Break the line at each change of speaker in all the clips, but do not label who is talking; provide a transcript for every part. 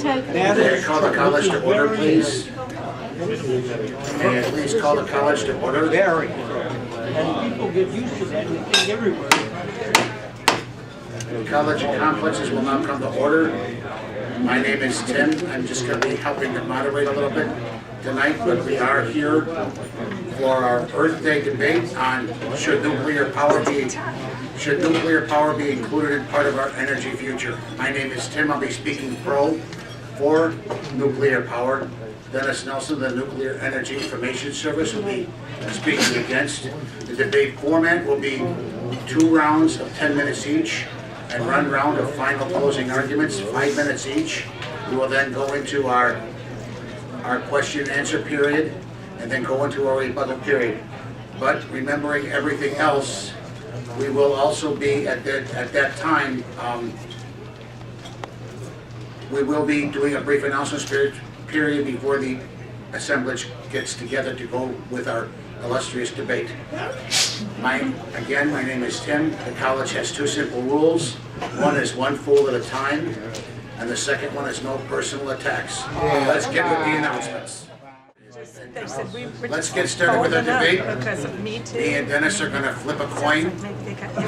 May I call the college to order, please? May I please call the college to order?
Very. And people get used to that, and they think everywhere.
The college and complexes will now come to order. My name is Tim. I'm just going to be helping to moderate a little bit tonight, but we are here for our Earth Day debate on should nuclear power be included in part of our energy future. My name is Tim. I'll be speaking for nuclear power. Dennis Nelson, the Nuclear Energy Information Service, will be speaking against. The debate format will be 2 rounds of 10 minutes each and 1 round of final closing arguments, 5 minutes each. We will then go into our question and answer period and then go into our rebuttal period. But remembering everything else, we will also be at that time, we will be doing a brief announcements period before the assemblage gets together to go with our illustrious debate. My name is Tim. The college has 2 simple rules. One is 1 fool at a time, and the second one is no personal attacks. Let's get with the announcements. Let's get started with our debate. Me and Dennis are going to flip a coin.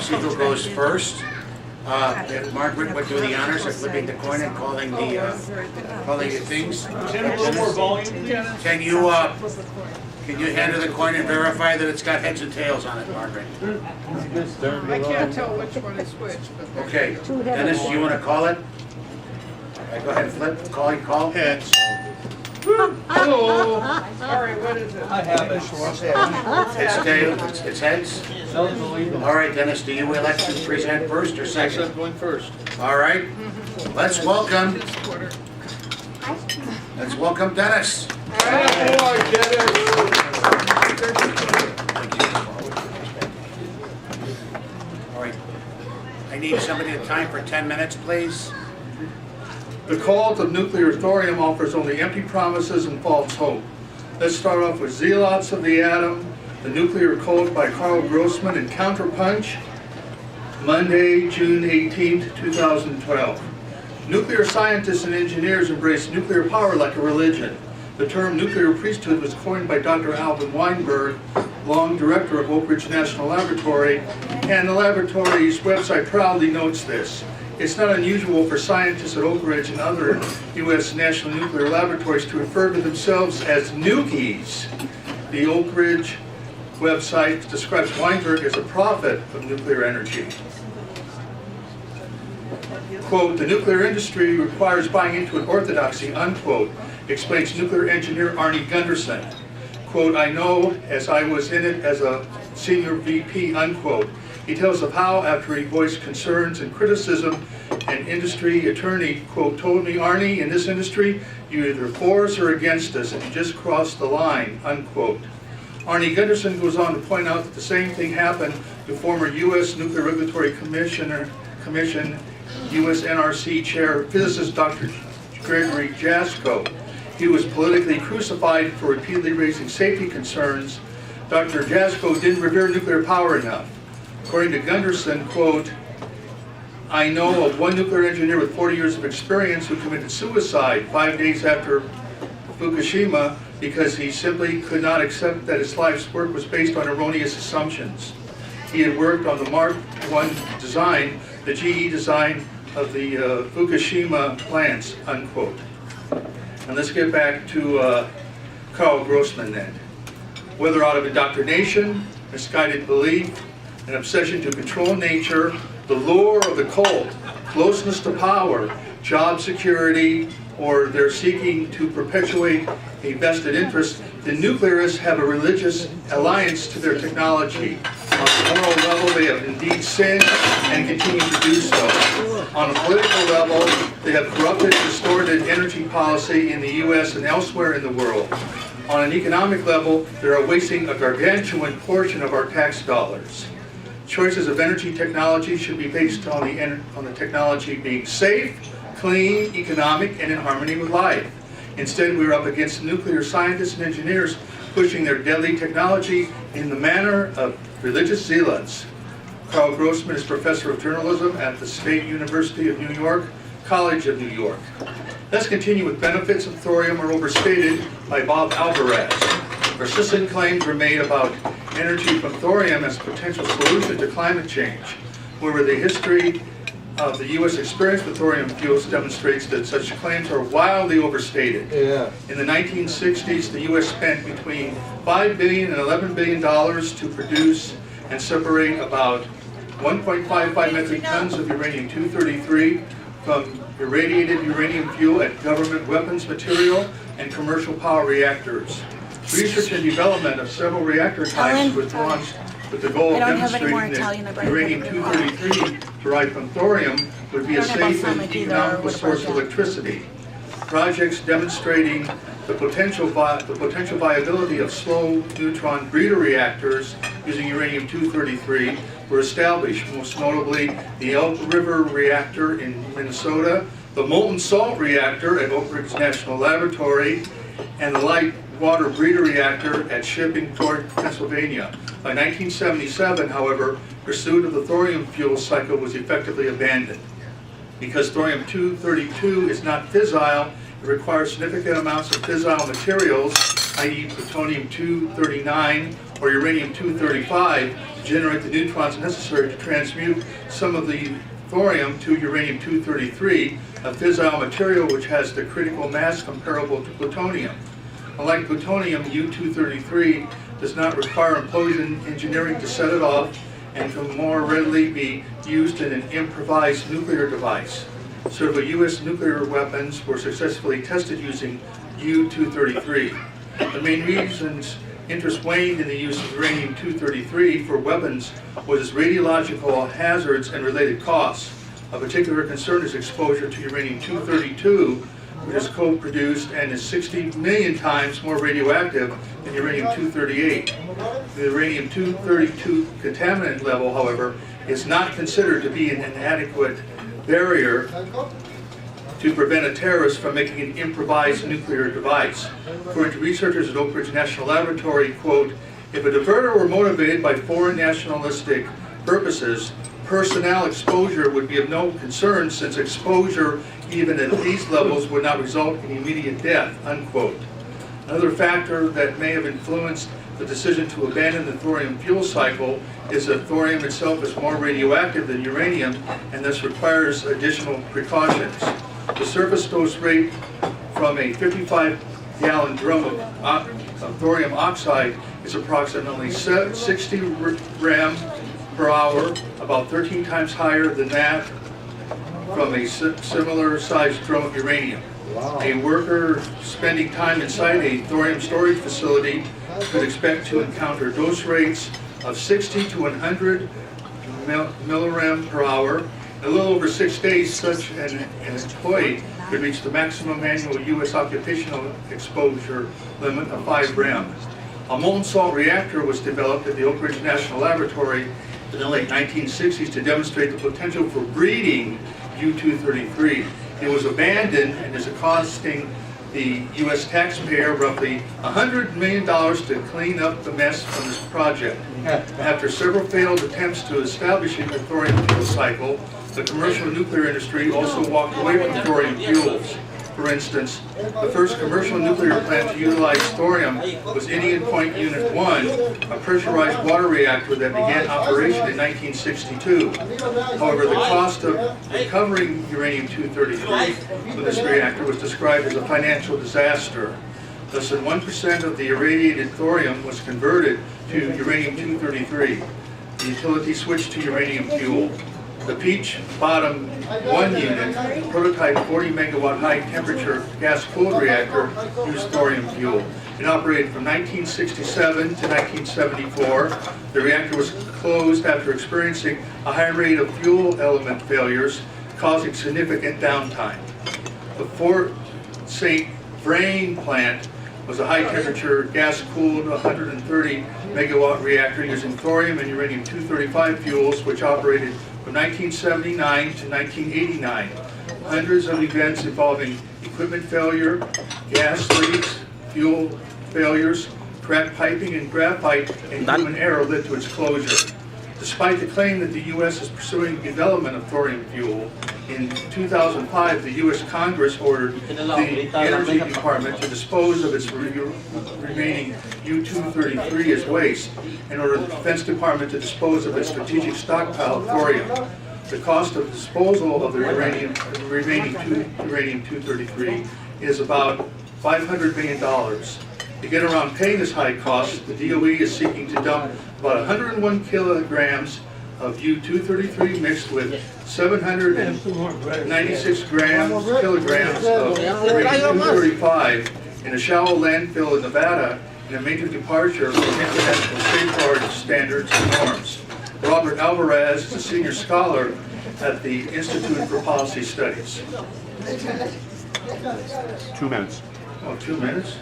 See who goes first. If Margaret would do the honors of flipping the coin and calling the things. Can you hand her the coin and verify that it's got heads and tails on it, Margaret?
I can't tell which one is which. But
okay, Dennis, do you want to call it? Go ahead and flip. Call. Heads.
oh, sorry, what is it?
I have it.
It's tails. It's heads. All right, Dennis, do you elect to present first or second?
I'm going first.
All right. Let's welcome Dennis.
All right, Dennis.
All right. I need somebody to time for 10 minutes, please.
The cult of nuclear thorium offers only empty promises and false hope. Let's start off with Zealots of the Atom, the Nuclear Cult by Carl Grossman and Counterpunch, Monday, June 18, 2012. Nuclear scientists and engineers embrace nuclear power like a religion. The term nuclear priesthood was coined by Dr. Alvin Weinberg, long director of Oak Ridge National Laboratory, and the laboratory's website proudly notes this. It's not unusual for scientists at Oak Ridge and other U.S. national nuclear laboratories to refer to themselves as nukies. The Oak Ridge website describes Weinberg as a prophet of nuclear energy. Quote, the nuclear industry requires buying into an orthodoxy, unquote, explains nuclear engineer Arnie Gunderson. Quote, I know as I was in it as a senior VP, unquote. He tells of how, after he voiced concerns and criticism, an industry attorney, quote, told me, Arnie, in this industry, you're either for us or against us, and you just crossed the line, unquote. Arnie Gunderson goes on to point out that the same thing happened to former U.S. Nuclear Regulatory Commission, U.S. NRC Chair, physicist Dr. Gregory Jaczko. He was politically crucified for repeatedly raising safety concerns. Dr. Jaczko didn't revere nuclear power enough. According to Gunderson, quote, I know of one nuclear engineer with 40 years of experience who committed suicide 5 days after Fukushima because he simply could not accept that his life's work was based on erroneous assumptions. He had worked on the Mark I design, the GE design of the Fukushima plants, unquote. And let's get back to Carl Grossman then. Whether out of indoctrination, misguided belief, an obsession to control nature, the lure of the cult, closeness to power, job security, or they're seeking to perpetuate a vested interest, the nuclearists have a religious alliance to their technology. On a moral level, they have indeed sinned and continue to do so. On a political level, they have corrupted, distorted energy policy in the U.S. and elsewhere in the world. On an economic level, they are wasting a gargantuan portion of our tax dollars. Choices of energy technology should be based on the technology being safe, clean, economic, and in harmony with life. Instead, we're up against nuclear scientists and engineers pushing their deadly technology in the manner of religious zealots. Carl Grossman is professor of journalism at the State University of New York, College of New York. Let's continue with benefits of thorium are overstated by Bob Alvarez. Persistent claims were made about energy from thorium as a potential solution to climate change. However, the history of the U.S. experience with thorium fuels demonstrates that such claims are wildly overstated. In the 1960s, the U.S. spent between $5 billion and $11 billion to produce and separate about 1.55 metric tons of uranium-233 from irradiated uranium fuel at government weapons material and commercial power reactors. Research and development of several reactor types was launched with the goal of demonstrating that uranium-233 derived from thorium would be a safe and economical source of electricity. Projects demonstrating the potential viability of slow neutron breeder reactors using uranium-233 were established, most notably the Elk River Reactor in Minnesota, the Molten Salt Reactor at Oak Ridge National Laboratory, and the Light Water Breeder Reactor at Shippingport, Pennsylvania. By 1977, however, pursuit of the thorium fuel cycle was effectively abandoned. Because thorium-232 is not fissile, it requires significant amounts of fissile materials, i.e. plutonium-239 or uranium-235, to generate the neutrons necessary to transmute some of the thorium to uranium-233, a fissile material which has the critical mass comparable to plutonium. Unlike plutonium, U-233 does not require implosion engineering to set it off and can more readily be used in an improvised nuclear device. Several U.S. nuclear weapons were successfully tested using U-233. The main reasons interest waned in the use of uranium-233 for weapons was its radiological hazards and related costs. A particular concern is exposure to uranium-232, which is co-produced and is 60 million times more radioactive than uranium-238. The uranium-232 contaminant level, however, is not considered to be an inadequate barrier to prevent a terrorist from making an improvised nuclear device. According to researchers at Oak Ridge National Laboratory, quote, if a diverter were motivated by foreign nationalistic purposes, personnel exposure would be of no concern since exposure even at these levels would not result in immediate death, unquote. Another factor that may have influenced the decision to abandon the thorium fuel cycle is that thorium itself is more radioactive than uranium and thus requires additional precautions. The surface dose rate from a 55-gallon drum of thorium oxide is approximately 60 rem per hour, about 13 times higher than that from a similar sized drum of uranium. Wow. A worker spending time inside a thorium storage facility could expect to encounter dose rates of 60 to 100 millirem per hour. In a little over 6 days, such an employee could reach the maximum annual U.S. occupational exposure limit of 5 rem. A molten salt reactor was developed at the Oak Ridge National Laboratory in the late 1960s to demonstrate the potential for breeding U-233. It was abandoned and is costing the U.S. taxpayer roughly $100 million to clean up the mess from this project. After several failed attempts to establish a thorium fuel cycle, the commercial nuclear industry also walked away from thorium fuels. For instance, the first commercial nuclear plant to utilize thorium was Indian Point Unit 1, a pressurized water reactor that began operation in 1962. However, the cost of recovering uranium-233 from this reactor was described as a financial disaster. Less than 1% of the irradiated thorium was converted to uranium-233. The utility switched to uranium fuel. The Peach Bottom 1 unit, prototype 40 megawatt high temperature gas-cooled reactor, used thorium fuel. It operated from 1967 to 1974. The reactor was closed after experiencing a high rate of fuel element failures, causing significant downtime. The Fort St. Vrain plant was a high-temperature gas-cooled 130 megawatt reactor using thorium and uranium-235 fuels, which operated from 1979 to 1989. Hundreds of events involving equipment failure, gas leaks, fuel failures, cracked piping, and graphite and human error led to its closure. Despite the claim that the U.S. is pursuing development of thorium fuel, In 2005, the U.S. Congress ordered the Energy Department to dispose of its remaining U-233 as waste and ordered the Defense Department to dispose of its strategic stockpile of thorium. The cost of disposal of the remaining uranium-233 is about $500 million. To get around paying this high cost, the DOE is seeking to dump about 101 kilograms of U-233 mixed with 796 kilograms of uranium-235 in a shallow landfill in Nevada in a major departure from international safeguard standards and norms. Robert Alvarez is a senior scholar at the Institute for Policy Studies.
2 minutes.
Oh, 2 minutes?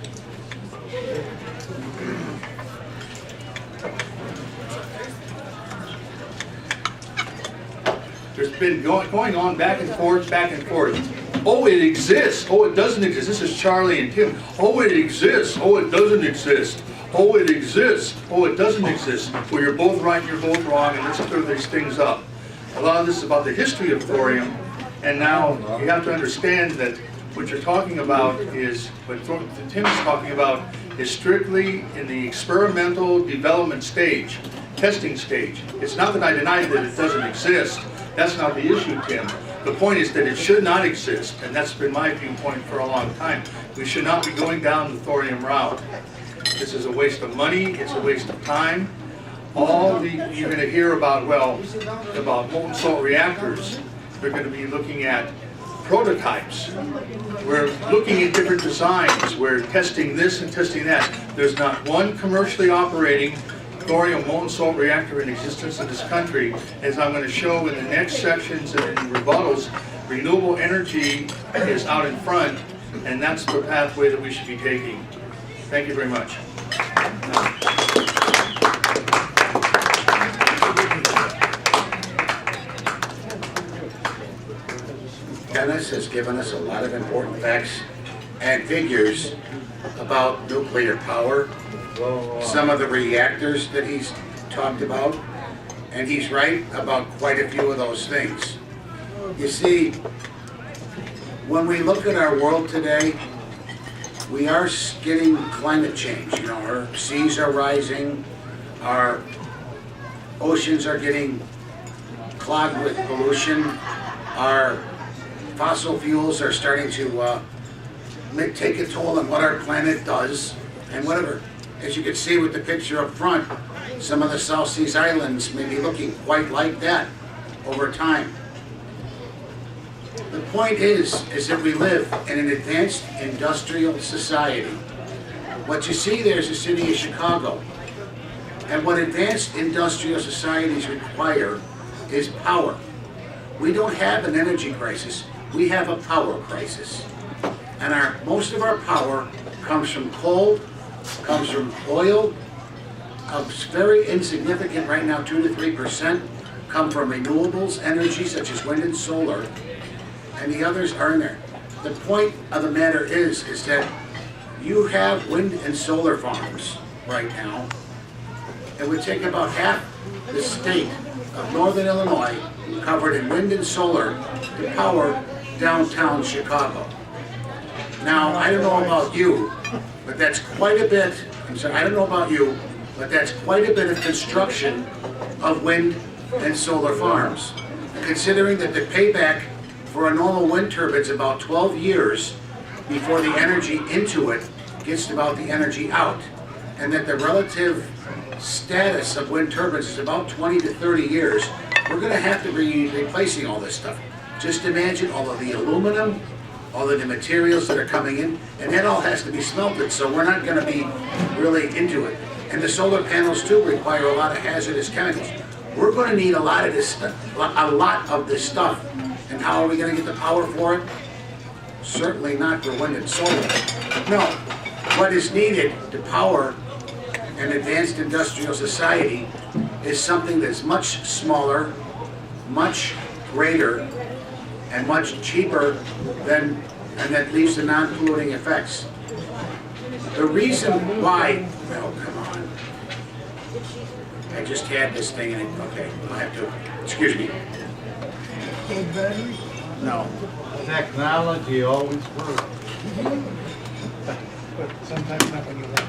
There's been going on back and forth, back and forth. Oh, it exists. Oh, it doesn't exist. This is Charlie and Tim. Oh, it exists. Oh, it doesn't exist. Oh, it exists. Oh, it doesn't exist. Well, you're both right and you're both wrong, and let's clear these things up. A lot of this is about the history of thorium, and now you have to understand that what you're talking about is, what Tim is talking about, is strictly in the experimental development stage, testing stage. It's not that I deny that it doesn't exist. That's not the issue, Tim. The point is that it should not exist, and that's been my viewpoint for a long time. We should not be going down the thorium route. This is a waste of money, it's a waste of time. You're going to hear about, about molten salt reactors. They're going to be looking at prototypes. We're looking at different designs. We're testing this and testing that. There's not one commercially operating thorium molten salt reactor in existence in this country. As I'm going to show in the next sections and in rebuttals, renewable energy is out in front, and that's the pathway that we should be taking. Thank you very much.
Dennis has given us a lot of important facts and figures about nuclear power, some of the reactors that he's talked about, and he's right about quite a few of those things. You see, when we look at our world today, we are getting climate change. You know, our seas are rising, our oceans are getting clogged with pollution, our fossil fuels are starting to take a toll on what our planet does, and whatever. As you can see with the picture up front, some of the South Seas islands may be looking quite like that over time. The point is that we live in an advanced industrial society. What you see there is the city of Chicago. And what advanced industrial societies require is power. We don't have an energy crisis, we have a power crisis. And most of our power comes from coal, comes from oil, very insignificant right now, 2 to 3%, come from renewables energy such as wind and solar, and the others are in there. The point of the matter is that you have wind and solar farms right now. It would take about half the state of northern Illinois covered in wind and solar to power downtown Chicago. Now, I don't know about you, but that's quite a bit, I don't know about you, but that's quite a bit of construction of wind and solar farms. Considering that the payback for a normal wind turbine is about 12 years before the energy into it gets about the energy out, and that the relative status of wind turbines is about 20 to 30 years, we're going to have to be replacing all this stuff. Just imagine all of the aluminum, all of the materials that are coming in, and that all has to be smelted, so we're not going to be really into it. And the solar panels too require a lot of hazardous chemicals. We're going to need a lot of this stuff, and how are we going to get the power for it? Certainly not for wind and solar. No, what is needed to power an advanced industrial society is something that's much smaller, much greater, and much cheaper and that leaves the non-polluting effects. The reason why, oh, come on. I just had this thing and okay, I have to, excuse me. No.
Technology always works.
But sometimes not when you want.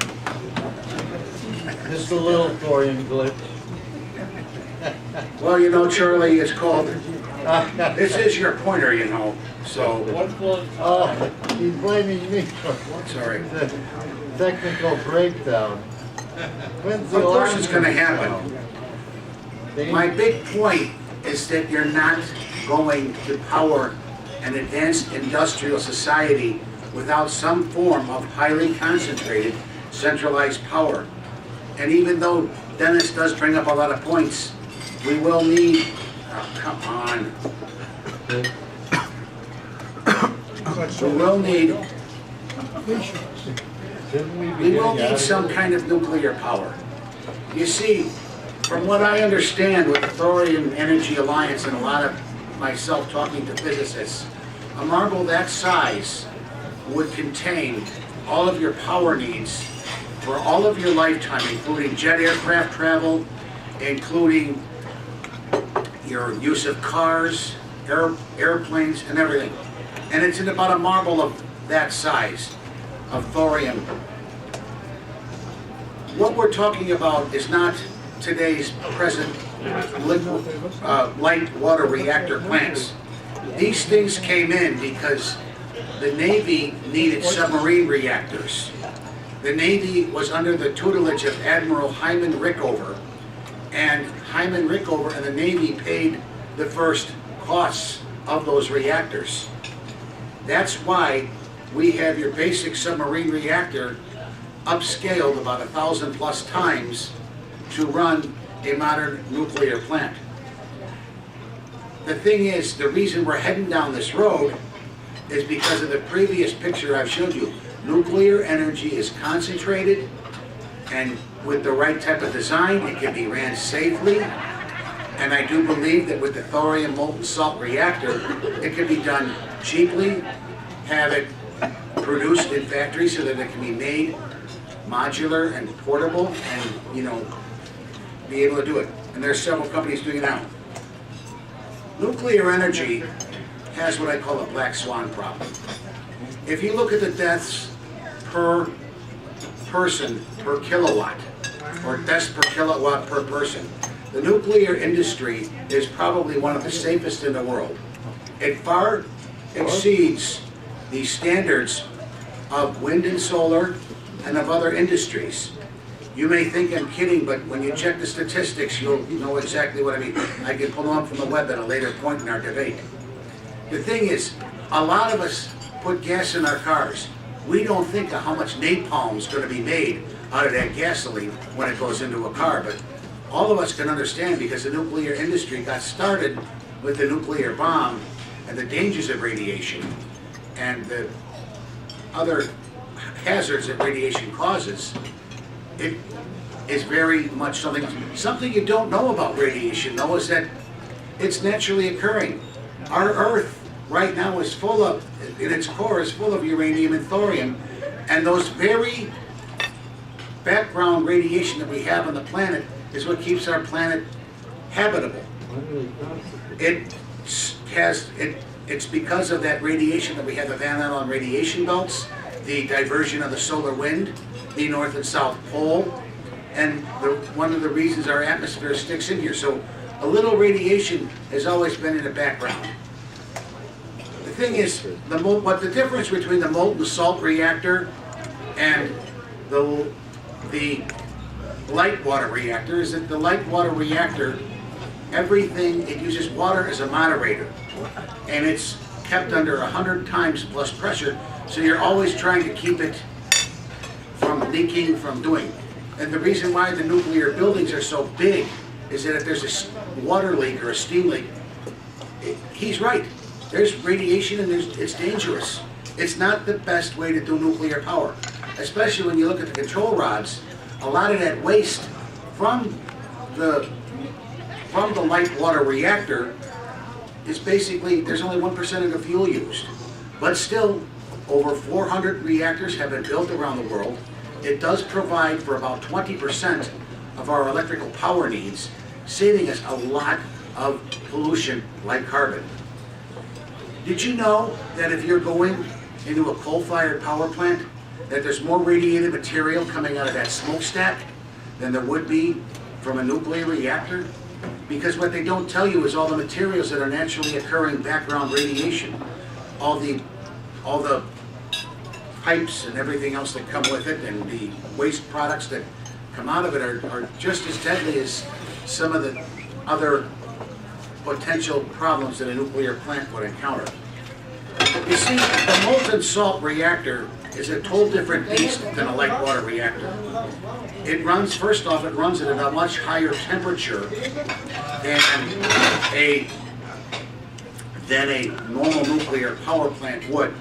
Just a little thorium glitch.
Well, you know, Charlie, it's called, this is your pointer, you know, so,
Oh, he's blaming me for
sorry.
the technical breakdown. When's the
Of course
alarm
it's gonna
gonna
happen.
sound?
My big point is that you're not going to power an advanced industrial society without some form of highly concentrated, centralized power. And even though Dennis does bring up a lot of points, we will need, oh, come on. We will need,
Shouldn't we be
we will
getting out
need
of
some
here?
kind of nuclear power. You see, from what I understand with the Thorium Energy Alliance and a lot of myself talking to physicists, a marble that size would contain all of your power needs for all of your lifetime, including jet aircraft travel, including your use of cars, airplanes, and everything. And it's in about a marble of that size of thorium. What we're talking about is not today's present liquid, light water reactor plants. These things came in because the Navy needed submarine reactors. The Navy was under the tutelage of Admiral Hyman Rickover, and Hyman Rickover and the Navy paid the first costs of those reactors. That's why we have your basic submarine reactor upscaled about 1,000 plus times to run a modern nuclear plant. The thing is, the reason we're heading down this road is because of the previous picture I've showed you. Nuclear energy is concentrated, and with the right type of design, it can be ran safely. And I do believe that with the thorium molten salt reactor, it can be done cheaply, have it produced in factories so that it can be made modular and portable, and, you know, be able to do it. And there's several companies doing it now. Nuclear energy has what I call a black swan problem. If you look at the deaths per person per kilowatt, or deaths per kilowatt per person, the nuclear industry is probably one of the safest in the world. It far exceeds the standards of wind and solar and of other industries. You may think I'm kidding, but when you check the statistics, you'll know exactly what I mean. I can pull them up from the web at a later point in our debate. The thing is, a lot of us put gas in our cars. We don't think of how much napalm is going to be made out of that gasoline when it goes into a car, but all of us can understand because the nuclear industry got started with the nuclear bomb and the dangers of radiation and the other hazards that radiation causes. It is very much something you don't know about radiation, though, is that it's naturally occurring. Our Earth right now is full of, in its core, is full of uranium and thorium, and those very background radiation that we have on the planet is what keeps our planet habitable. It's because of that radiation that we have the Van Allen radiation belts, the diversion of the solar wind, the North and South Pole, and one of the reasons our atmosphere sticks in here. So a little radiation has always been in the background. The thing is, what the difference between the molten salt reactor and the light water reactor is that the light water reactor, it uses water as a moderator, and it's kept under 100 times plus pressure, so you're always trying to keep it from leaking, from doing. And the reason why the nuclear buildings are so big is that if there's a water leak or a steam leak, he's right. There's radiation and it's dangerous. It's not the best way to do nuclear power, especially when you look at the control rods. A lot of that waste from the light water reactor is basically, there's only 1% of the fuel used. But still, over 400 reactors have been built around the world. It does provide for about 20% of our electrical power needs, saving us a lot of pollution like carbon. Did you know that if you're going into a coal-fired power plant, that there's more radiated material coming out of that smokestack than there would be from a nuclear reactor? Because what they don't tell you is all the materials that are naturally occurring background radiation, all the pipes and everything else that come with it, and the waste products that come out of it are just as deadly as some of the other potential problems that a nuclear plant would encounter. You see, the molten salt reactor is a total different beast than a light water reactor. It runs, first off, it runs at a much higher temperature than a normal nuclear power plant would.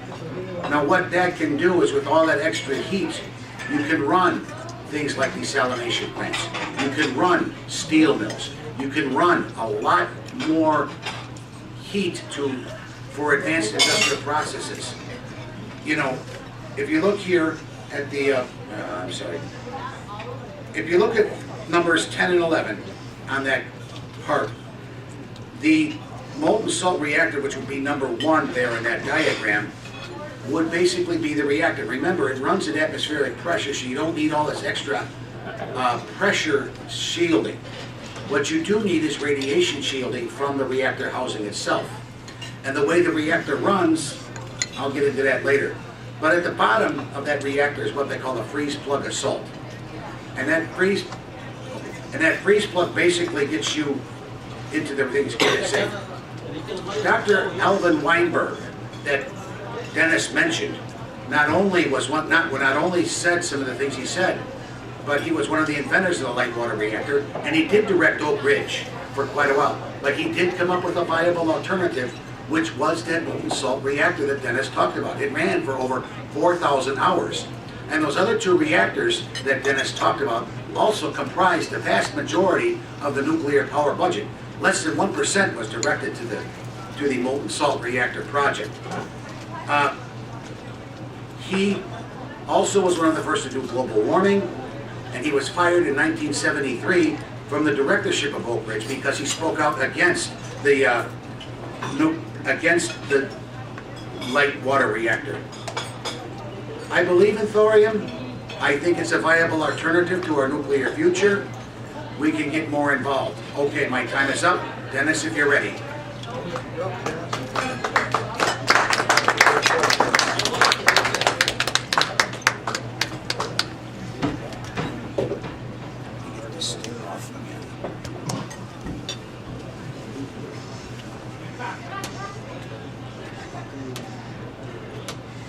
Now what that can do is, with all that extra heat, you can run things like desalination plants. You can run steel mills. You can run a lot more heat for advanced industrial processes. You know, if you look here at the, if you look at numbers 10 and 11 on that part, the molten salt reactor, which would be number 1 there in that diagram, would basically be the reactor. Remember, it runs at atmospheric pressure, so you don't need all this extra pressure shielding. What you do need is radiation shielding from the reactor housing itself. And the way the reactor runs, I'll get into that later. But at the bottom of that reactor is what they call a freeze plug of salt. And that freeze plug basically gets you into the things get safe. Dr. Alvin Weinberg, that Dennis mentioned, not only said some of the things he said, but he was one of the inventors of the light water reactor, and he did direct Oak Ridge for quite a while. Like, he did come up with a viable alternative, which was that molten salt reactor that Dennis talked about. It ran for over 4,000 hours. And those other 2 reactors that Dennis talked about also comprised the vast majority of the nuclear power budget. Less than 1% was directed to the molten salt reactor project. He also was one of the first to do global warming, and he was fired in 1973 from the directorship of Oak Ridge because he spoke out against the light water reactor. I believe in thorium. I think it's a viable alternative to our nuclear future. We can get more involved. Okay, my time is up. Dennis, if you're ready.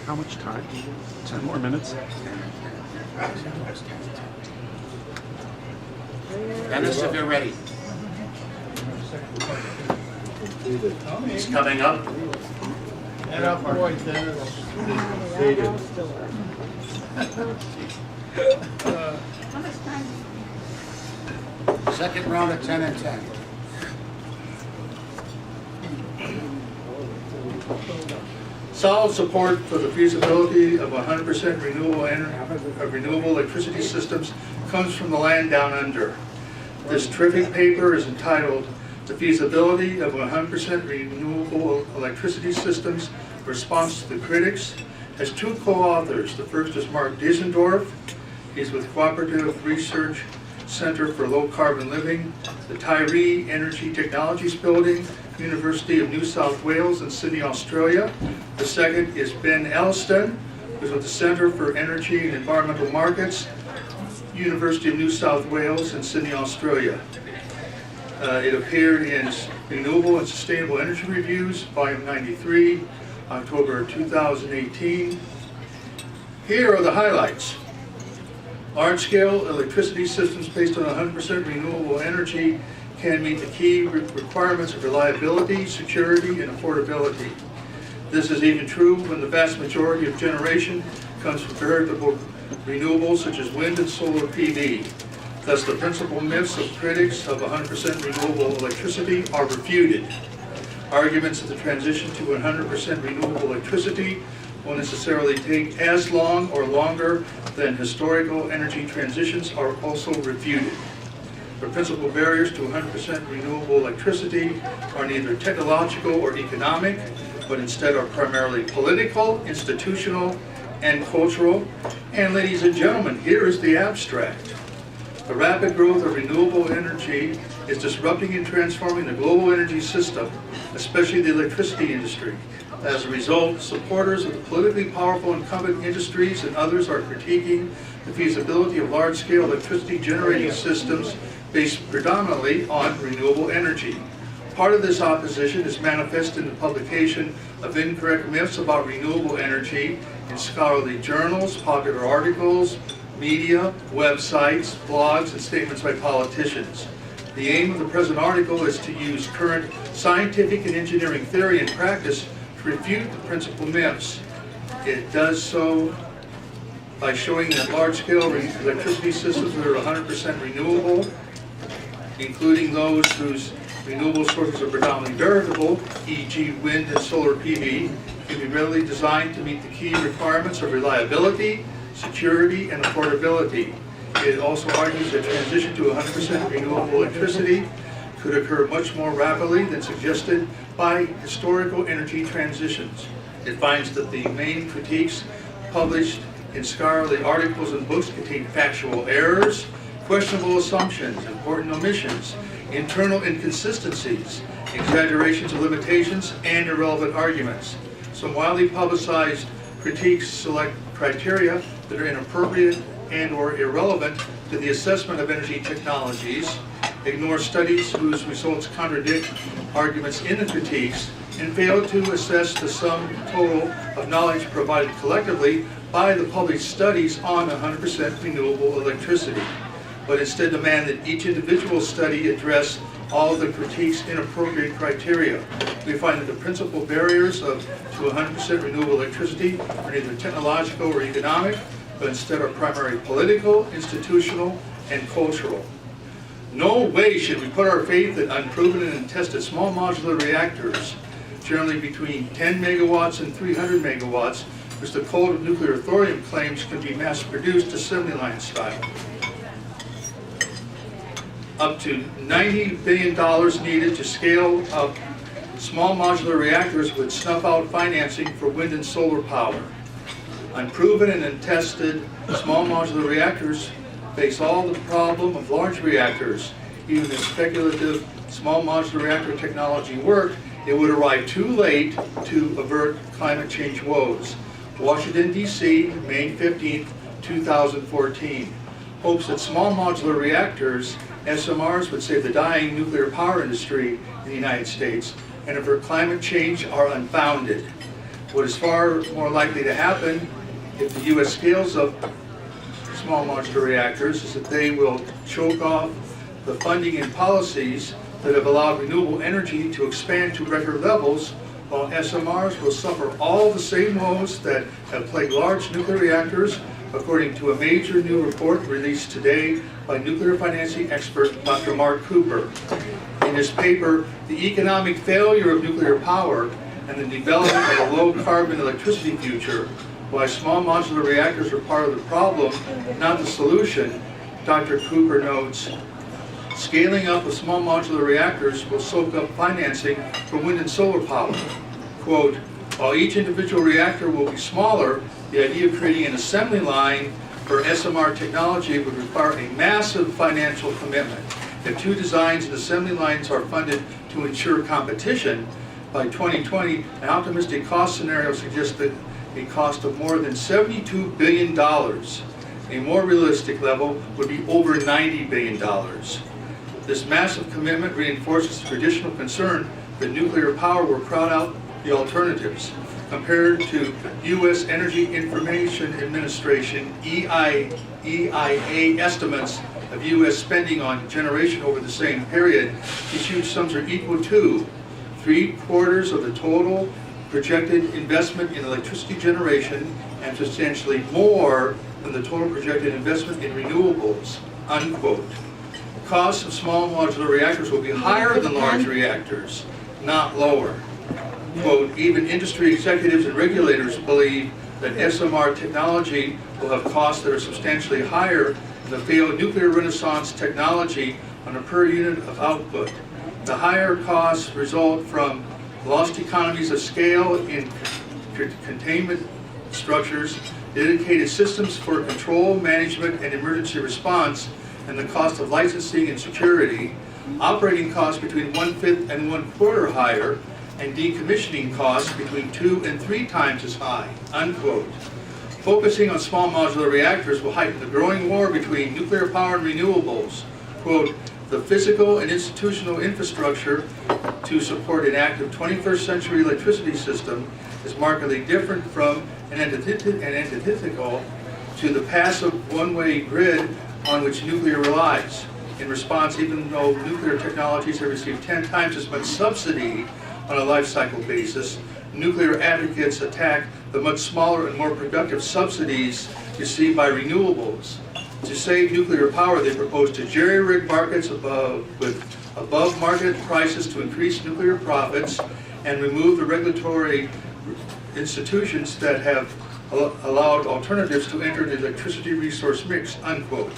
How much time? 10 more minutes?
Dennis, if you're ready. He's coming up.
And up, boy, Dennis. Seated.
Second round of 10 and 10.
Solid support for the feasibility of 100% renewable electricity systems comes from the land down under. This terrific paper is entitled "The Feasibility of 100% Renewable Electricity Systems: Response to the Critics." Has 2 co-authors. The first is Mark Diesendorf. He's with Cooperative Research Center for Low Carbon Living, the Tyree Energy Technologies Building, University of New South Wales in Sydney, Australia. The second is Ben Elston, who's with the Center for Energy and Environmental Markets, University of New South Wales in Sydney, Australia. It appeared in Renewable and Sustainable Energy Reviews, Volume 93, October 2018. Here are the highlights. Large-scale electricity systems based on 100% renewable energy can meet the key requirements of reliability, security, and affordability. This is even true when the vast majority of generation comes from veritable renewables such as wind and solar PV. Thus, the principal myths of critics of 100% renewable electricity are refuted. Arguments that the transition to 100% renewable electricity will necessarily take as long or longer than historical energy transitions are also refuted. The principal barriers to 100% renewable electricity are neither technological or economic, but instead are primarily political, institutional, and cultural. And ladies and gentlemen, here is the abstract. The rapid growth of renewable energy is disrupting and transforming the global energy system, especially the electricity industry. As a result, supporters of the politically powerful incumbent industries and others are critiquing the feasibility of large-scale electricity generating systems based predominantly on renewable energy. Part of this opposition is manifest in the publication of incorrect myths about renewable energy in scholarly journals, popular articles, media, websites, blogs, and statements by politicians. The aim of the present article is to use current scientific and engineering theory and practice to refute the principal myths. It does so by showing that large-scale electricity systems that are 100% renewable, including those whose renewable sources are predominantly variable, e.g. wind and solar PV, can be readily designed to meet the key requirements of reliability, security, and affordability. It also argues that transition to 100% renewable electricity could occur much more rapidly than suggested by historical energy transitions. It finds that the main critiques published in scholarly articles and books contain factual errors, questionable assumptions, important omissions, internal inconsistencies, exaggerations of limitations, and irrelevant arguments. Some widely publicized critiques select criteria that are inappropriate and/or irrelevant to the assessment of energy technologies, ignore studies whose results contradict arguments in the critiques, and fail to assess the sum total of knowledge provided collectively by the published studies on 100% renewable electricity, but instead demand that each individual study address all of the critique's inappropriate criteria. We find that the principal barriers to 100% renewable electricity are neither technological or economic, but instead are primarily political, institutional, and cultural. No way should we put our faith in unproven and untested small modular reactors, generally between 10 megawatts and 300 megawatts, which the Code of Nuclear Thorium claims can be mass-produced assembly line style. Up to $90 billion needed to scale up small modular reactors would snuff out financing for wind and solar power. Unproven and untested small modular reactors face all the problem of large reactors. Even if speculative small modular reactor technology worked, it would arrive too late to avert climate change woes. Washington, D.C., May 15, 2014. Hopes that small modular reactors, SMRs, would save the dying nuclear power industry in the United States and avert climate change are unfounded. What is far more likely to happen if the U.S. scales up small modular reactors is that they will choke off the funding and policies that have allowed renewable energy to expand to record levels, while SMRs will suffer all the same woes that have plagued large nuclear reactors, according to a major new report released today by nuclear financing expert Dr. Mark Cooper. In his paper, The Economic Failure of Nuclear Power and the Development of a Low-Carbon Electricity Future, Why Small Modular Reactors Are Part of the Problem, Not the Solution, Dr. Cooper notes, scaling up of small modular reactors will soak up financing for wind and solar power. Quote, while each individual reactor will be smaller, the idea of creating an assembly line for SMR technology would require a massive financial commitment. If two designs and assembly lines are funded to ensure competition, by 2020, an optimistic cost scenario suggests that a cost of more than $72 billion. A more realistic level would be over $90 billion. This massive commitment reinforces the traditional concern that nuclear power will crowd out the alternatives. Compared to U.S. Energy Information Administration EIA estimates of U.S. spending on generation over the same period, these huge sums are equal to 3/4 of the total projected investment in electricity generation and substantially more than the total projected investment in renewables, unquote. Costs of small modular reactors will be higher than large reactors, not lower. Quote, even industry executives and regulators believe that SMR technology will have costs that are substantially higher than the failed nuclear renaissance technology on a per unit of output. The higher costs result from lost economies of scale in containment structures, dedicated systems for control, management, and emergency response, and the cost of licensing and security, operating costs between 1/5 and 1/4 higher, and decommissioning costs between 2 and 3 times as high, unquote. Focusing on small modular reactors will heighten the growing war between nuclear power and renewables. Quote, the physical and institutional infrastructure to support an active 21st century electricity system is markedly different from and antithetical to the passive one-way grid on which nuclear relies. In response, even though nuclear technologies have received 10 times as much subsidy on a life cycle basis, nuclear advocates attack the much smaller and more productive subsidies received by renewables. To save nuclear power, they propose to jerry-rig markets with above market prices to increase nuclear profits and remove the regulatory institutions that have allowed alternatives to enter the electricity resource mix, unquote.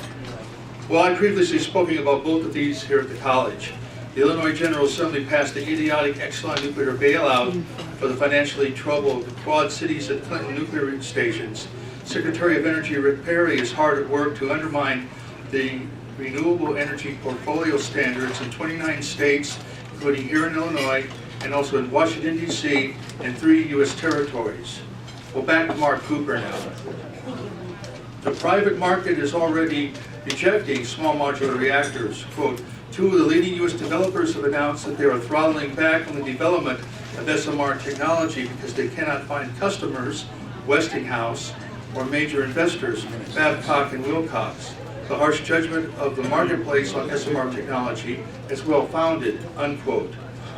Well, I previously spoken about both of these here at the college. The Illinois General Assembly passed the idiotic Exelon nuclear bailout for the financially troubled Quad Cities and Clinton nuclear stations. Secretary of Energy Rick Perry is hard at work to undermine the renewable energy portfolio standards in 29 states, including here in Illinois, and also in Washington, D.C., and 3 U.S. territories. Well, back to Mark Cooper now. The private market is already rejecting small modular reactors. Quote, 2 of the leading U.S. developers have announced that they are throttling back on the development of SMR technology because they cannot find customers, Westinghouse, or major investors, Babcock and Wilcox. The harsh judgment of the marketplace on SMR technology is well-founded, unquote.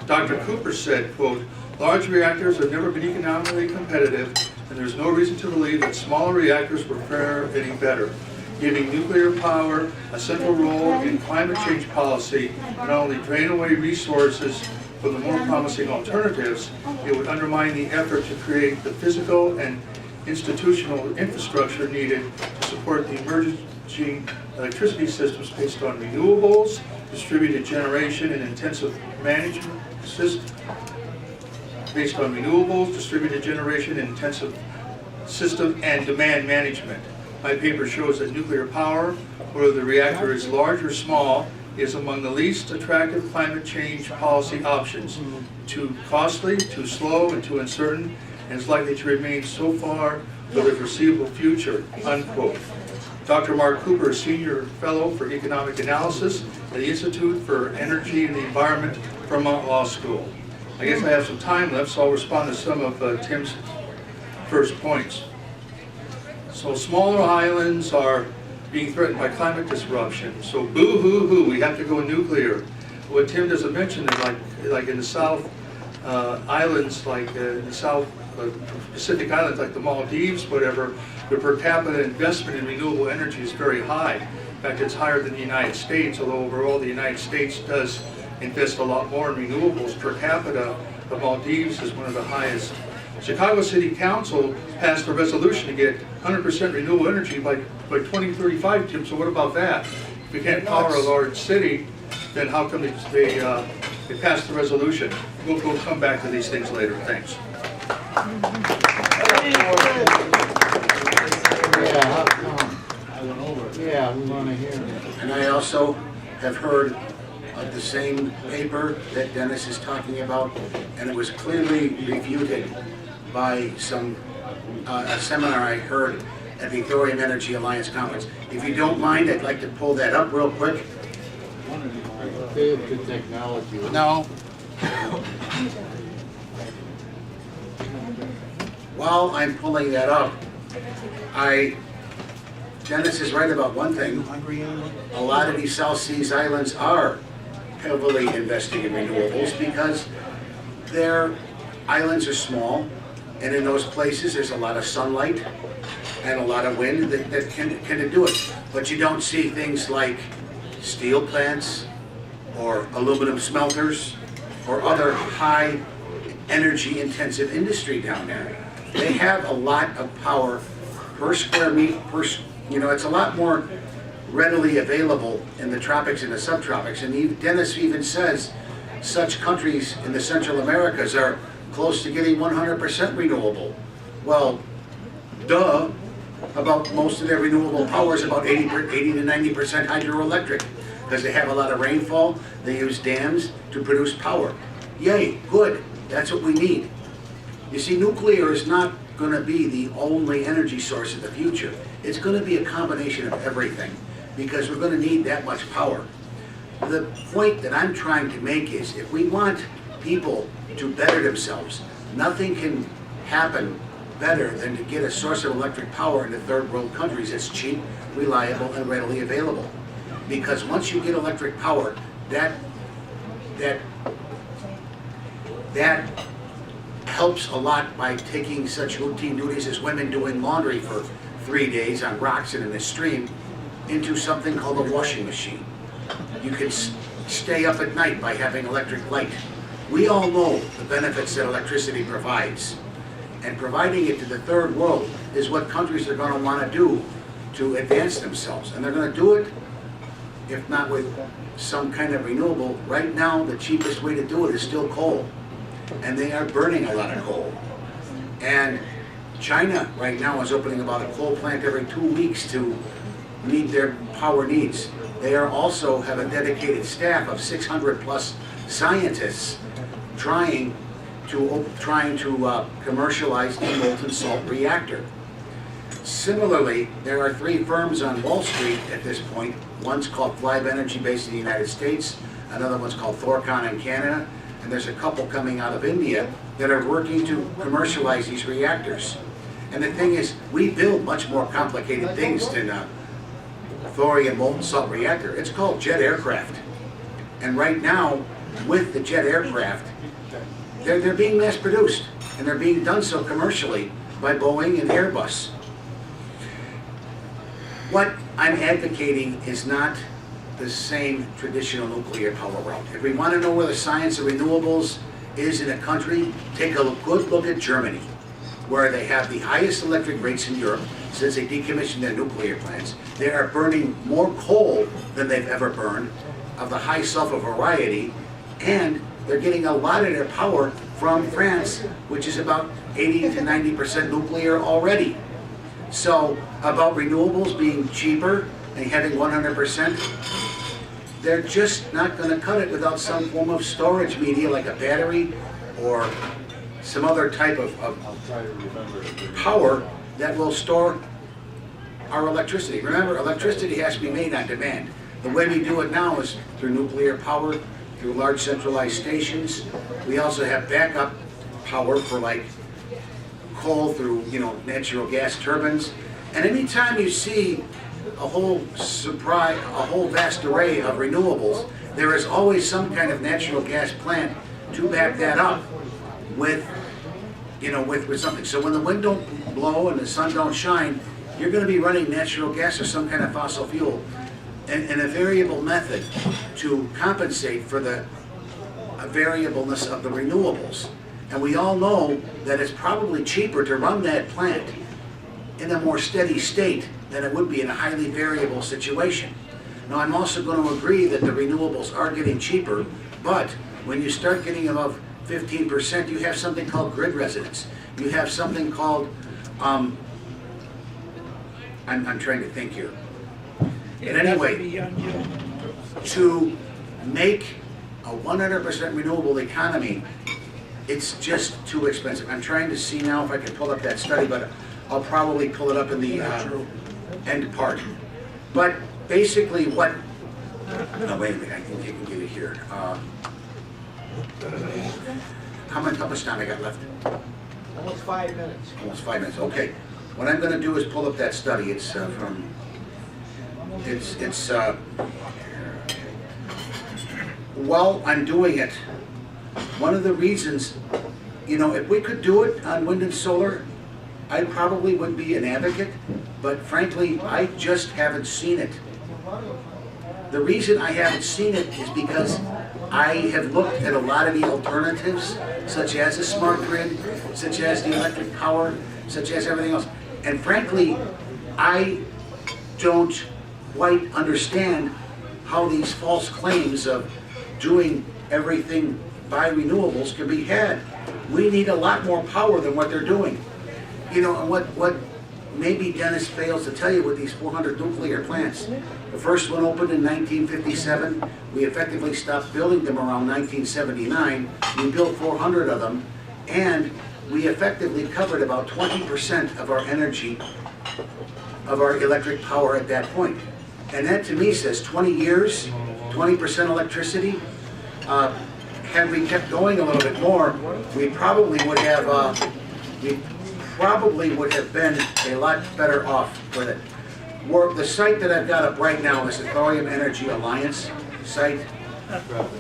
Dr. Cooper said, quote, large reactors have never been economically competitive, and there's no reason to believe that smaller reactors will fare any better. Giving nuclear power a central role in climate change policy not only drain away resources from the more promising alternatives, it would undermine the effort to create the physical and institutional infrastructure needed to support the emerging electricity systems based on renewables, distributed generation, and intensive management system. Based on renewables, distributed generation, and intensive system and demand management. My paper shows that nuclear power, whether the reactor is large or small, is among the least attractive climate change policy options. Too costly, too slow, and too uncertain, and is likely to remain so far for the foreseeable future, unquote. Dr. Mark Cooper, Senior Fellow for Economic Analysis at the Institute for Energy and the Environment, Vermont Law School. I guess I have some time left, so I'll respond to some of Tim's first points. So smaller islands are being threatened by climate disruption. So boo-hoo-hoo, we have to go nuclear. What Tim doesn't mention is like in the South islands, like in the South Pacific Islands, like the Maldives, whatever, the per capita investment in renewable energy is very high. In fact, it's higher than the United States, although overall the United States does invest a lot more in renewables per capita. The Maldives is one of the highest. Chicago City Council passed a resolution to get 100% renewable energy by 2035, Tim, so what about that? If we can't power a large city, then how come they passed the resolution? We'll come back to these things later. Thanks.
Yeah, we want to hear it.
And I also have heard of the same paper that Dennis is talking about, and it was clearly refuted by a seminar I heard at the Thorium Energy Alliance Conference. If you don't mind, I'd like to pull that up real quick.
The technology.
No. While I'm pulling that up, Dennis is right about one thing. A lot of these South Seas islands are heavily investing in renewables because their islands are small, and in those places there's a lot of sunlight and a lot of wind that can do it. But you don't see things like steel plants or aluminum smelters or other high energy intensive industry down there. They have a lot of power per square meter, it's a lot more readily available in the tropics and the subtropics. And Dennis even says such countries in the Central Americas are close to getting 100% renewable. Well, duh, about most of their renewable power is about 80 to 90% hydroelectric, because they have a lot of rainfall, they use dams to produce power. Yay, good, that's what we need. You see, nuclear is not going to be the only energy source of the future. It's going to be a combination of everything, because we're going to need that much power. The point that I'm trying to make is, if we want people to better themselves, nothing can happen better than to get a source of electric power in the third world countries that's cheap, reliable, and readily available. Because once you get electric power, that helps a lot by taking such routine duties as women doing laundry for 3 days on rocks and in a stream into something called a washing machine. You can stay up at night by having electric light. We all know the benefits that electricity provides. And providing it to the third world is what countries are going to want to do to advance themselves. And they're going to do it, if not with some kind of renewable. Right now, the cheapest way to do it is still coal. And they are burning a lot of coal. And China right now is opening about a coal plant every 2 weeks to meet their power needs. They are also have a dedicated staff of 600 plus scientists trying to commercialize the molten salt reactor. Similarly, there are 3 firms on Wall Street at this point. One's called Flybe Energy, based in the United States. Another one's called Thorcon in Canada. And there's a couple coming out of India that are working to commercialize these reactors. And the thing is, we build much more complicated things than a thorium molten salt reactor. It's called jet aircraft. And right now, with the jet aircraft, they're being mass produced, and they're being done so commercially by Boeing and Airbus. What I'm advocating is not the same traditional nuclear power route. If we want to know where the science of renewables is in a country, take a good look at Germany, where they have the highest electric rates in Europe since they decommissioned their nuclear plants. They are burning more coal than they've ever burned, of the high sulfur variety, and they're getting a lot of their power from France, which is about 80 to 90% nuclear already. So, about renewables being cheaper and having 100%, they're just not going to cut it without some form of storage media, like a battery or some other type of power that will store our electricity. Remember, electricity has to be made on demand. The way we do it now is through nuclear power, through large centralized stations. We also have backup power for like coal through, natural gas turbines. And anytime you see a whole vast array of renewables, there is always some kind of natural gas plant to back that up with something. So when the wind don't blow and the sun don't shine, you're going to be running natural gas or some kind of fossil fuel in a variable method to compensate for the variableness of the renewables. And we all know that it's probably cheaper to run that plant in a more steady state than it would be in a highly variable situation. Now, I'm also going to agree that the renewables are getting cheaper, but when you start getting above 15%, you have something called grid resonance. You have something called, I'm trying to think here. But anyway, to make a 100% renewable economy, it's just too expensive. I'm trying to see now if I can pull up that study, but I'll probably pull it up in the end part. But basically what, no, wait a minute, I think you can get it here. How much time I got left?
Almost 5 minutes.
Almost 5 minutes, okay. What I'm gonna do is pull up that study. It's while I'm doing it, one of the reasons, if we could do it on wind and solar, I probably would be an advocate, but frankly, I just haven't seen it. The reason I haven't seen it is because I have looked at a lot of the alternatives, such as a smart grid, such as the electric power, such as everything else. And frankly, I don't quite understand how these false claims of doing everything by renewables can be had. We need a lot more power than what they're doing. You know, and what maybe Dennis fails to tell you with these 400 nuclear plants. The first one opened in 1957. We effectively stopped building them around 1979. We built 400 of them, and we effectively covered about 20% of our energy, of our electric power at that point. And that to me says 20 years, 20% electricity. Had we kept going a little bit more, we probably would have been a lot better off with it. The site that I've got up right now is the Thorium Energy Alliance site.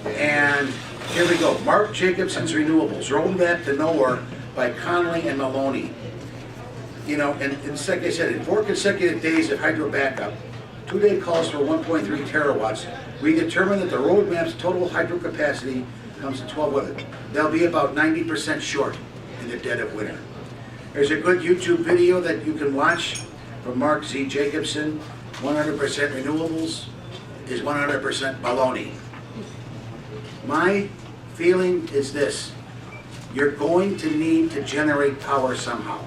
And here we go, Mark Jacobson's Renewables, rolled that to nowhere by Connolly and Maloney. You know, and it's like I said, in 4 consecutive days of hydro backup, 2-day calls for 1.3 terawatts, we determined that the roadmap's total hydro capacity comes to 12 with it. They'll be about 90% short in the dead of winter. There's a good YouTube video that you can watch from Mark Z. Jacobson. 100% renewables is 100% baloney. My feeling is this: you're going to need to generate power somehow.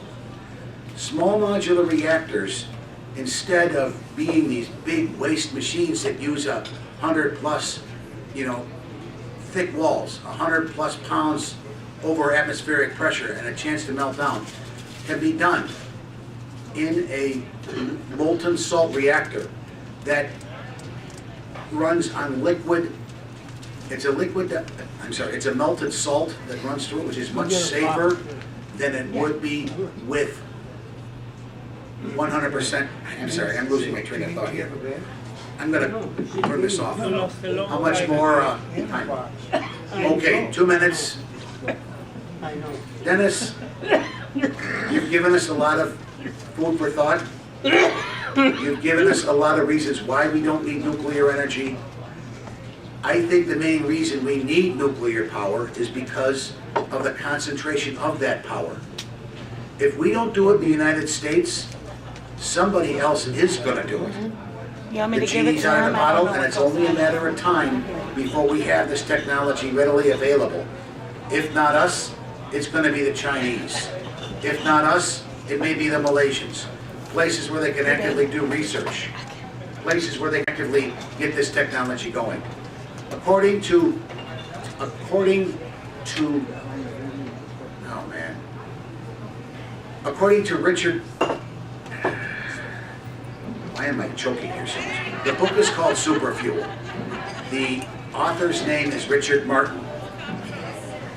Small modular reactors, instead of being these big waste machines that use 100 plus, you know, thick walls, 100 plus pounds over atmospheric pressure and a chance to melt down, can be done in a molten salt reactor that runs on liquid. It's a liquid that, it's a melted salt that runs through it, which is much safer than it would be with 100%. I'm losing my train of thought here. I'm gonna turn this off. How much more time? Okay, 2 minutes. Dennis, you've given us a lot of food for thought. You've given us a lot of reasons why we don't need nuclear energy. I think the main reason we need nuclear power is because of the concentration of that power. If we don't do it in the United States, somebody else is gonna do it.
You want me
The
to give it
genie's
to
out of
him?
the bottle, and it's only a matter of time before we have this technology readily available. If not us, it's going to be the Chinese. If not us, it may be the Malaysians. Places where they can actively do research. Places where they can actively get this technology going. According to, oh man. According to Richard, why am I choking here so much? The book is called Superfuel. The author's name is Richard Martin.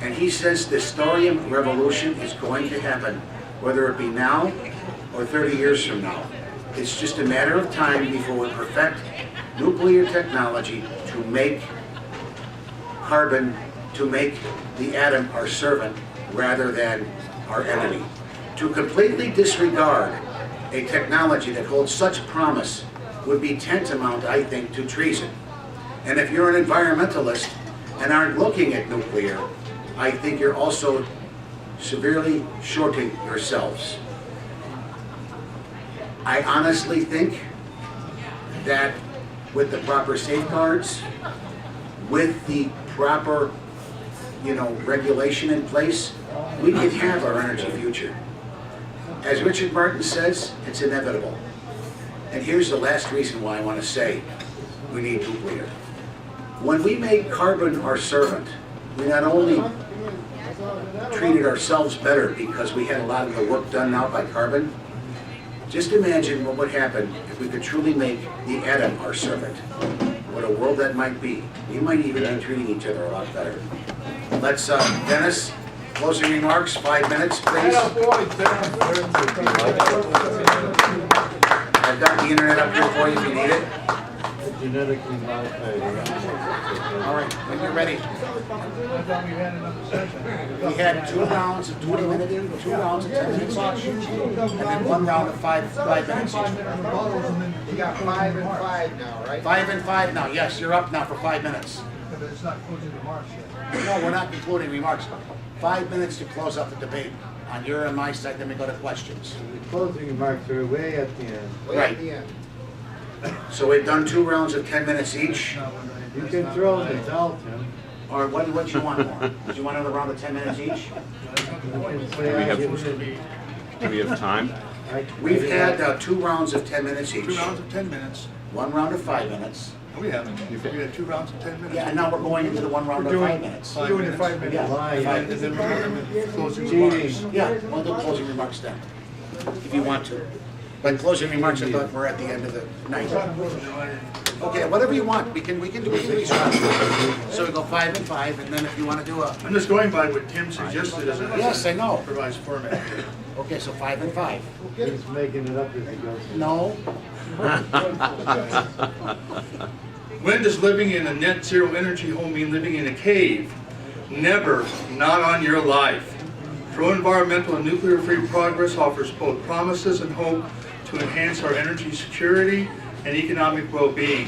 And he says this thorium revolution is going to happen, whether it be now or 30 years from now. It's just a matter of time before we perfect nuclear technology to make carbon, to make the atom our servant rather than our enemy. To completely disregard a technology that holds such promise would be tantamount, I think, to treason. And if you're an environmentalist and aren't looking at nuclear, I think you're also severely shorting yourselves. I honestly think that with the proper safeguards, with the proper, regulation in place, we can have our energy future. As Richard Martin says, it's inevitable. And here's the last reason why I want to say we need nuclear. When we made carbon our servant, we not only treated ourselves better because we had a lot of the work done now by carbon. Just imagine what would happen if we could truly make the atom our servant. What a world that might be. We might even be treating each other a lot better. Let's, Dennis, closing remarks, 5 minutes, please. I've got the internet up here for you if you need it.
Genetically modified.
All right, when you're ready. We had 2 rounds of 20 minutes, 2 rounds of 10 minutes each, and then 1 round of 5 minutes each.
You got 5 and 5 now, right?
5 and 5 now, yes, you're up now for 5 minutes.
But it's not closing remarks yet.
No, we're not concluding remarks. 5 minutes to close out the debate on your and my side, then we go to questions.
The closing remarks are way at the end.
Way
Right.
at the end.
So we've done 2 rounds of 10 minutes each.
You can throw the belt, Tim.
Or what you want more? Do you want another round of 10 minutes each?
Do we have time?
We've had 2 rounds of 10 minutes each.
2 rounds of 10 minutes.
1 round of 5 minutes.
No, we haven't. We had 2 rounds of 10 minutes.
Yeah, and now we're going into the 1 round of 5 minutes.
We're doing it 5 minutes.
Yeah.
And then we're going to closing remarks.
Yeah, we'll do closing remarks then, if you want to. But closing remarks, I thought we're at the end of the night. Okay, whatever you want, we can do it in these rounds. So we go 5 and 5, and then if you want to do a,
I'm just going by what Tim suggested as a
yes, I know.
improvised format.
Okay, so 5 and 5.
He's making it up as he goes.
No,
When does living in a net zero energy home mean living in a cave? Never, not on your life. Pro-environmental and nuclear-free progress offers both promises and hope to enhance our energy security and economic well-being.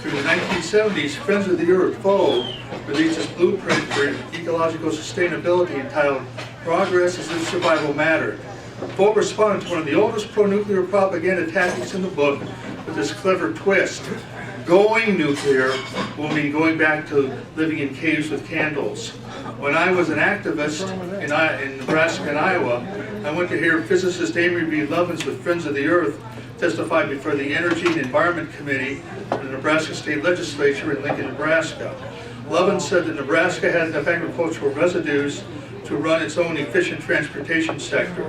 Through the 1970s, Friends of the Earth, FO, released its blueprint for ecological sustainability entitled Progress is if Survival Mattered. FO responded to one of the oldest pro-nuclear propaganda tactics in the book with this clever twist. Going nuclear will mean going back to living in caves with candles. When I was an activist in Nebraska and Iowa, I went to hear physicist Amy B. Lovins with Friends of the Earth testify before the Energy and Environment Committee of the Nebraska State Legislature in Lincoln, Nebraska. Lovins said that Nebraska had enough agricultural residues to run its own efficient transportation sector.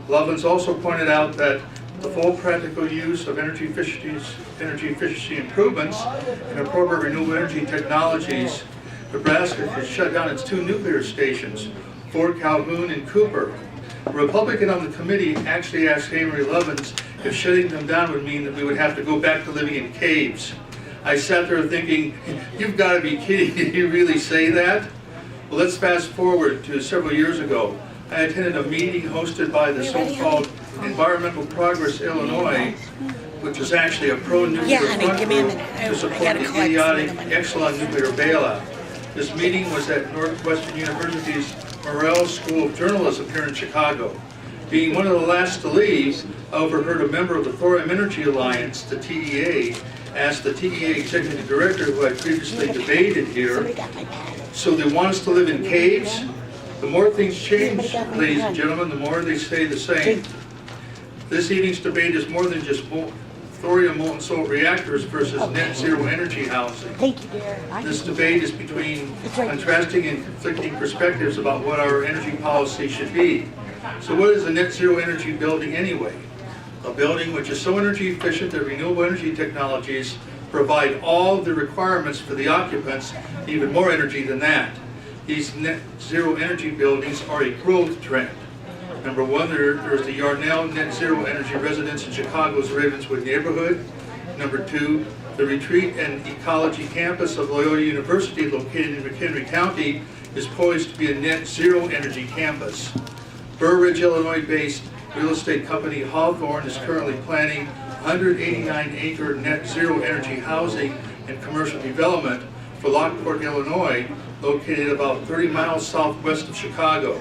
Lovins also pointed out that the full practical use of energy efficiency improvements and appropriate renewable energy technologies, Nebraska could shut down its 2 nuclear stations, Fort Calhoun and Cooper. A Republican on the committee actually asked Amory Lovins if shutting them down would mean that we would have to go back to living in caves. I sat there thinking, you've got to be kidding, did you really say that? Well, let's fast forward to several years ago. I attended a meeting hosted by the so-called Environmental Progress Illinois, which is actually a pro-nuclear front group to support the idiotic Exelon nuclear bailout. This meeting was at Northwestern University's Morrell School of Journalism here in Chicago. Being one of the last to leave, I overheard a member of the Thorium Energy Alliance, the TEA, ask the TEA executive director, who I previously debated here, so they want us to live in caves? The more things change, ladies and gentlemen, the more they stay the same. This evening's debate is more than just thorium molten salt reactors versus net zero energy housing.
Thank you, dear.
This debate is between contrasting and conflicting perspectives about what our energy policy should be. So what is a net zero energy building anyway? A building which is so energy efficient that renewable energy technologies provide all the requirements for the occupants, even more energy than that. These net zero energy buildings are a growth trend. Number 1, there's the Yarnell Net Zero Energy Residence in Chicago's Ravenswood neighborhood. Number 2, the Retreat and Ecology campus of Loyola University, located in McHenry County, is poised to be a net zero energy campus. Burr Ridge, Illinois-based real estate company Hawthorne is currently planning 189-acre net zero energy housing and commercial development for Lockport, Illinois, located about 30 miles southwest of Chicago.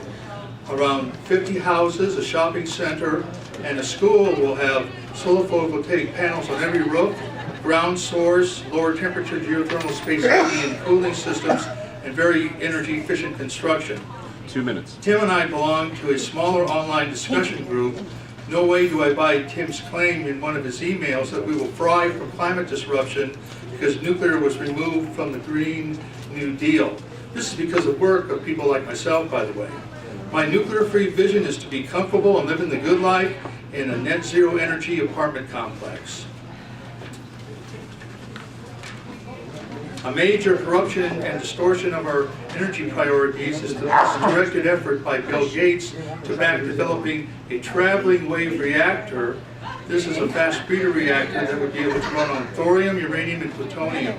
Around 50 houses, a shopping center, and a school will have solar photovoltaic panels on every roof, ground source, lower temperature geothermal space heating and cooling systems, and very energy efficient construction.
2 minutes.
Tim and I belong to a smaller online discussion group. No way do I buy Tim's claim in one of his emails that we will fry from climate disruption because nuclear was removed from the Green New Deal. This is because of work of people like myself, by the way. My nuclear-free vision is to be comfortable and living the good life in a net zero energy apartment complex. A major corruption and distortion of our energy priorities is the directed effort by Bill Gates to back developing a traveling wave reactor. This is a fast breeder reactor that would be able to run on thorium, uranium, and plutonium.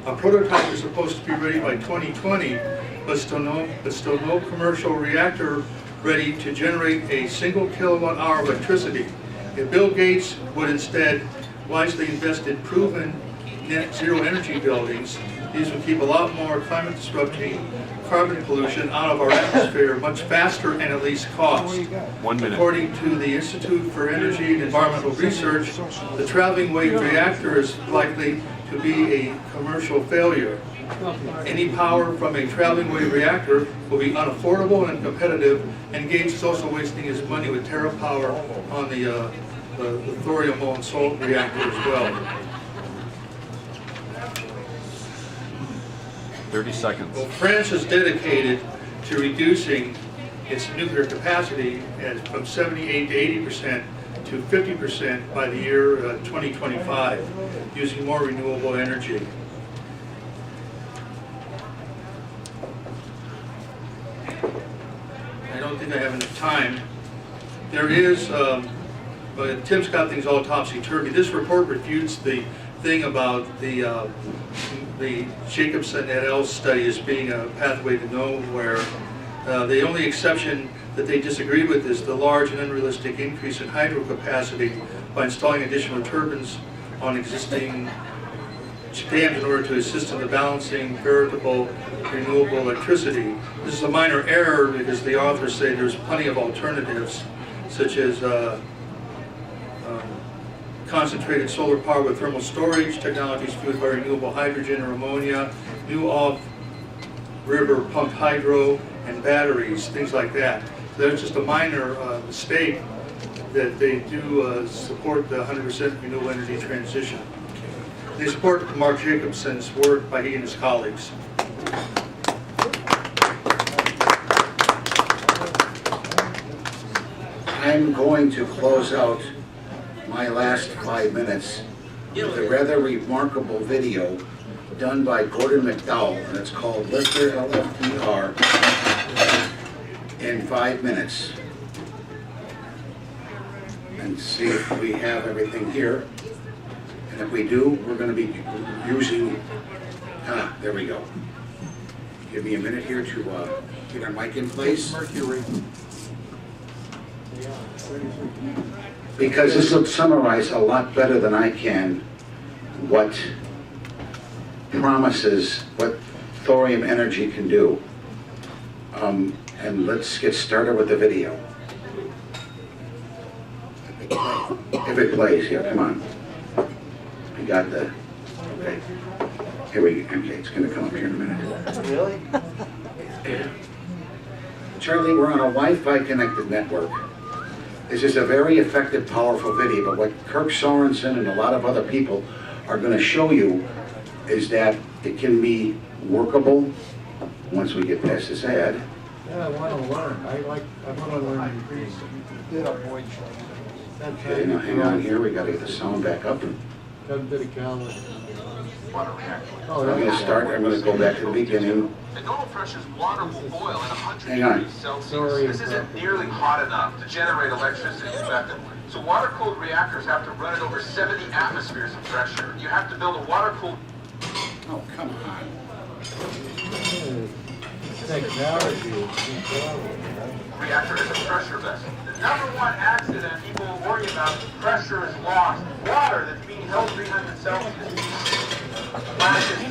A prototype is supposed to be ready by 2020, but still no commercial reactor ready to generate a single kilowatt hour of electricity. If Bill Gates would instead wisely invest in proven net zero energy buildings, these would keep a lot more climate disrupting carbon pollution out of our atmosphere much faster and at least cost.
1 minute.
According to the Institute for Energy and Environmental Research, the traveling wave reactor is likely to be a commercial failure. Any power from a traveling wave reactor will be unaffordable and uncompetitive, and Gates is also wasting his money with TerraPower on the thorium molten salt reactor as well.
30 seconds.
Well, France is dedicated to reducing its nuclear capacity from 78 to 80% to 50% by the year 2025, using more renewable energy. I don't think I have enough time. There is, but Tim's got things all topsy-turvy. This report refutes the thing about the Jacobson et al. Study as being a pathway to nowhere. The only exception that they disagree with is the large and unrealistic increase in hydro capacity by installing additional turbines on existing dams in order to assist in the balancing veritable renewable electricity. This is a minor error because the authors say there's plenty of alternatives, such as concentrated solar power with thermal storage, technologies fueled by renewable hydrogen or ammonia, new off-river pumped hydro, and batteries, things like that. So that's just a minor mistake that they do support the 100% renewable energy transition. They support Mark Jacobson's work by he and his colleagues.
I'm going to close out my last 5 minutes with a rather remarkable video done by Gordon McDowell, and it's called Lifter LFTR in 5 minutes. And see if we have everything here. And if we do, we're going to be using, there we go. Give me a minute here to get our mic in place.
Mercury.
Because this will summarize a lot better than I can what promises, what thorium energy can do. And let's get started with the video. If it plays, yeah, come on. We got the, okay. Here we go, okay, it's gonna come up here in a minute.
Really?
Charlie, we're on a Wi-Fi connected network. This is a very effective, powerful video, but what Kirk Sorensen and a lot of other people are gonna show you is that it can be workable once we get past this ad.
Yeah, I want to learn. I want to learn.
Okay, now hang on here, we gotta get the sound back up.
Come to the college.
I'm gonna start, I'm gonna go back to the beginning.
At normal pressures, water will boil at 100
Hang on.
degrees Celsius. This isn't nearly hot enough to generate electricity effectively. So water-cooled reactors have to run at over 70 atmospheres of pressure. You have to build a water-cooled...
Oh, come on.
Technology is incredible.
reactor is a pressure vessel. The number one accident people worry about is pressure is lost. Water that's being held 300 Celsius flashes to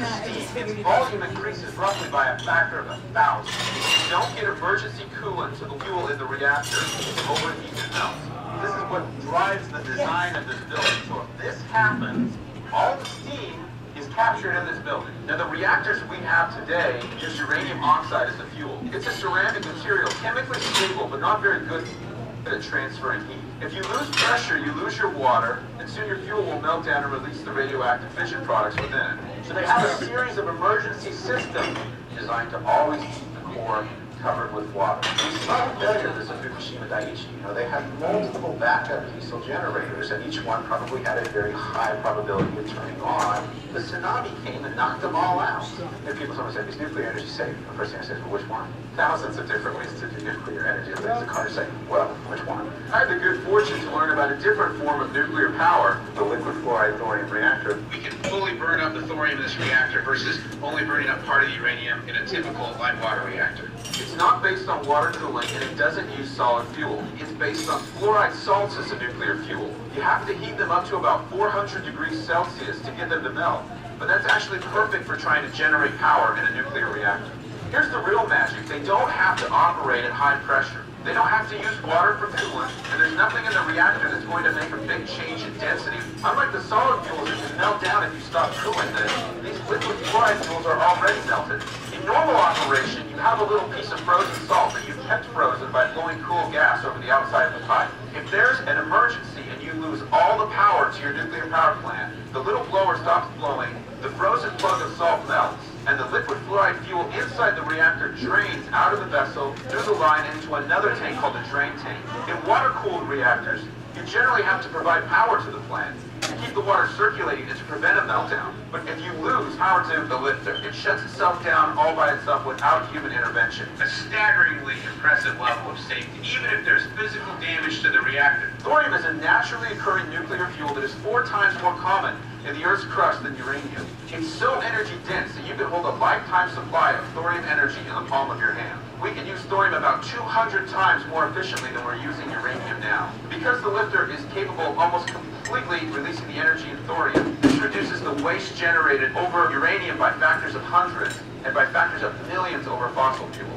steam. Its volume increases roughly by a factor of 1,000. If you don't get emergency coolant to the fuel in the reactor, it overheats and melts. This is what drives the design of this building. So if this happens, all the steam is captured in this building. Now the reactors we have today use uranium oxide as the fuel. It's a ceramic material, chemically stable, but not very good at transferring heat. If you lose pressure, you lose your water, and soon your fuel will melt down and release the radioactive fission products within it. So they have a series of emergency systems designed to always keep the core covered with water. We saw the failure of this at Fukushima Daiichi. You know, they had multiple backup diesel generators, and each one probably had a very high probability of turning on. The tsunami came and knocked them all out. And people sometimes say, is nuclear energy safe? The first thing I say is, well, which one? Thousands of different ways to do nuclear energy. There's a car saying, well, which one? I had the good fortune to learn about a different form of nuclear power, the liquid fluoride thorium reactor. We can fully burn up the thorium in this reactor versus only burning up part of the uranium in a typical light water reactor. It's not based on water cooling, and it doesn't use solid fuel. It's based on fluoride salts as a nuclear fuel. You have to heat them up to about 400 degrees Celsius to get them to melt. But that's actually perfect for trying to generate power in a nuclear reactor. Here's the real magic. They don't have to operate at high pressure. They don't have to use water for coolant, and there's nothing in the reactor that's going to make a big change in density. Unlike the solid fuels that can melt down if you stop cooling them, these liquid fluoride fuels are already melted. In normal operation, you have a little piece of frozen salt that you've kept frozen by blowing cool gas over the outside of the pipe. If there's an emergency and you lose all the power to your nuclear power plant, the little blower stops blowing, the frozen plug of salt melts, and the liquid fluoride fuel inside the reactor drains out of the vessel through the line into another tank called a drain tank. In water-cooled reactors, you generally have to provide power to the plant to keep the water circulating and to prevent a meltdown. But if you lose power to the lifter, it shuts itself down all by itself without human intervention. A staggeringly impressive level of safety, even if there's physical damage to the reactor. Thorium is a naturally occurring nuclear fuel that is 4 times more common in the Earth's crust than uranium. It's so energy dense that you can hold a lifetime supply of thorium energy in the palm of your hand. We can use thorium about 200 times more efficiently than we're using uranium now. Because the lifter is capable of almost completely releasing the energy in thorium, this reduces the waste generated over uranium by factors of hundreds and by factors of millions over fossil fuels.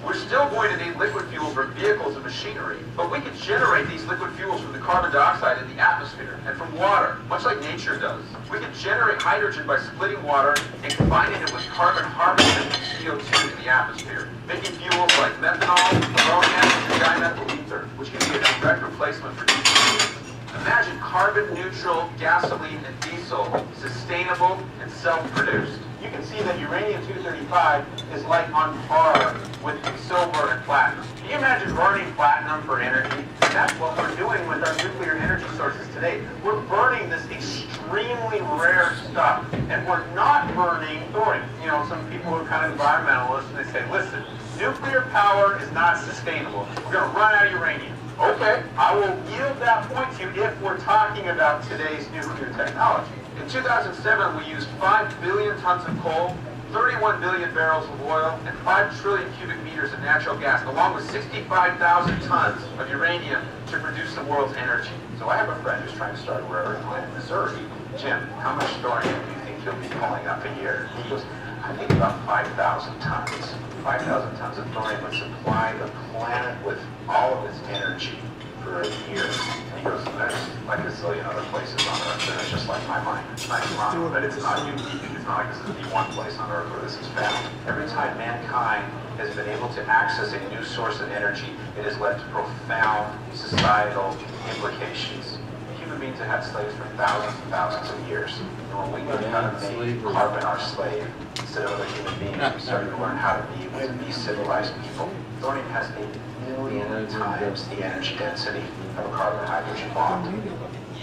We're still going to need liquid fuels for vehicles and machinery, but we can generate these liquid fuels from the carbon dioxide in the atmosphere and from water, much like nature does. We can generate hydrogen by splitting water and combining it with carbon harvested from CO2 in the atmosphere, making fuels like methanol, ammonia, and dimethyl ether, which can be a direct replacement for diesel. Imagine carbon-neutral gasoline and diesel, sustainable and self-produced. You can see that uranium-235 is like on par with silver and platinum. Can you imagine burning platinum for energy? That's what we're doing with our nuclear energy sources today. We're burning this extremely rare stuff, and we're not burning thorium. You know, some people are kind of environmentalists, and they say, listen, nuclear power is not sustainable. We're going to run out of uranium. Okay, I will yield that point to you if we're talking about today's nuclear technology. In 2007, we used 5 billion tons of coal, 31 billion barrels of oil, and 5 trillion cubic meters of natural gas, along with 65,000 tons of uranium to produce the world's energy. So I have a friend who's trying to start a rare earth mine in Missouri. Jim, how much thorium do you think you'll be pulling up a year? He goes, I think about 5,000 tons. 5,000 tons of thorium would supply the planet with all of its energy for a year. And he goes, there's like a zillion other places on Earth that are just like my mind. It's not wrong, but it's not unique. It's not like this is the one place on Earth where this is found. Every time mankind has been able to access a new source of energy, it has led to profound societal implications. Human beings have had slaves for thousands and thousands of years. And when we learned how to make carbon our slave instead of other human beings, we started to learn how to be able to be civilized people. Thorium has 1,000,000 times the energy density of a carbon-hydrogen bond.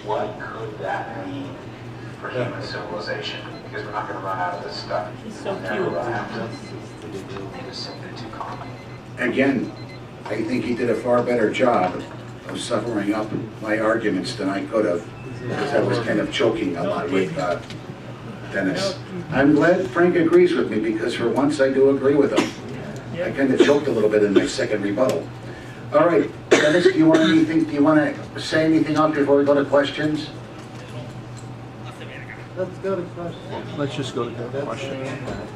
What could that mean for human civilization? Because we're not going to run out of this stuff.
So
We'll never
cute.
run out of it. It is simply too common.
Again, I think he did a far better job of summing up my arguments than I could have, because I was kind of choking a lot with Dennis. I'm glad Frank agrees with me, because for once I do agree with him. I kind of choked a little bit in my second rebuttal. All right, Dennis, do you want to say anything else before we go to questions?
Let's go to questions.
Let's just go to the questions.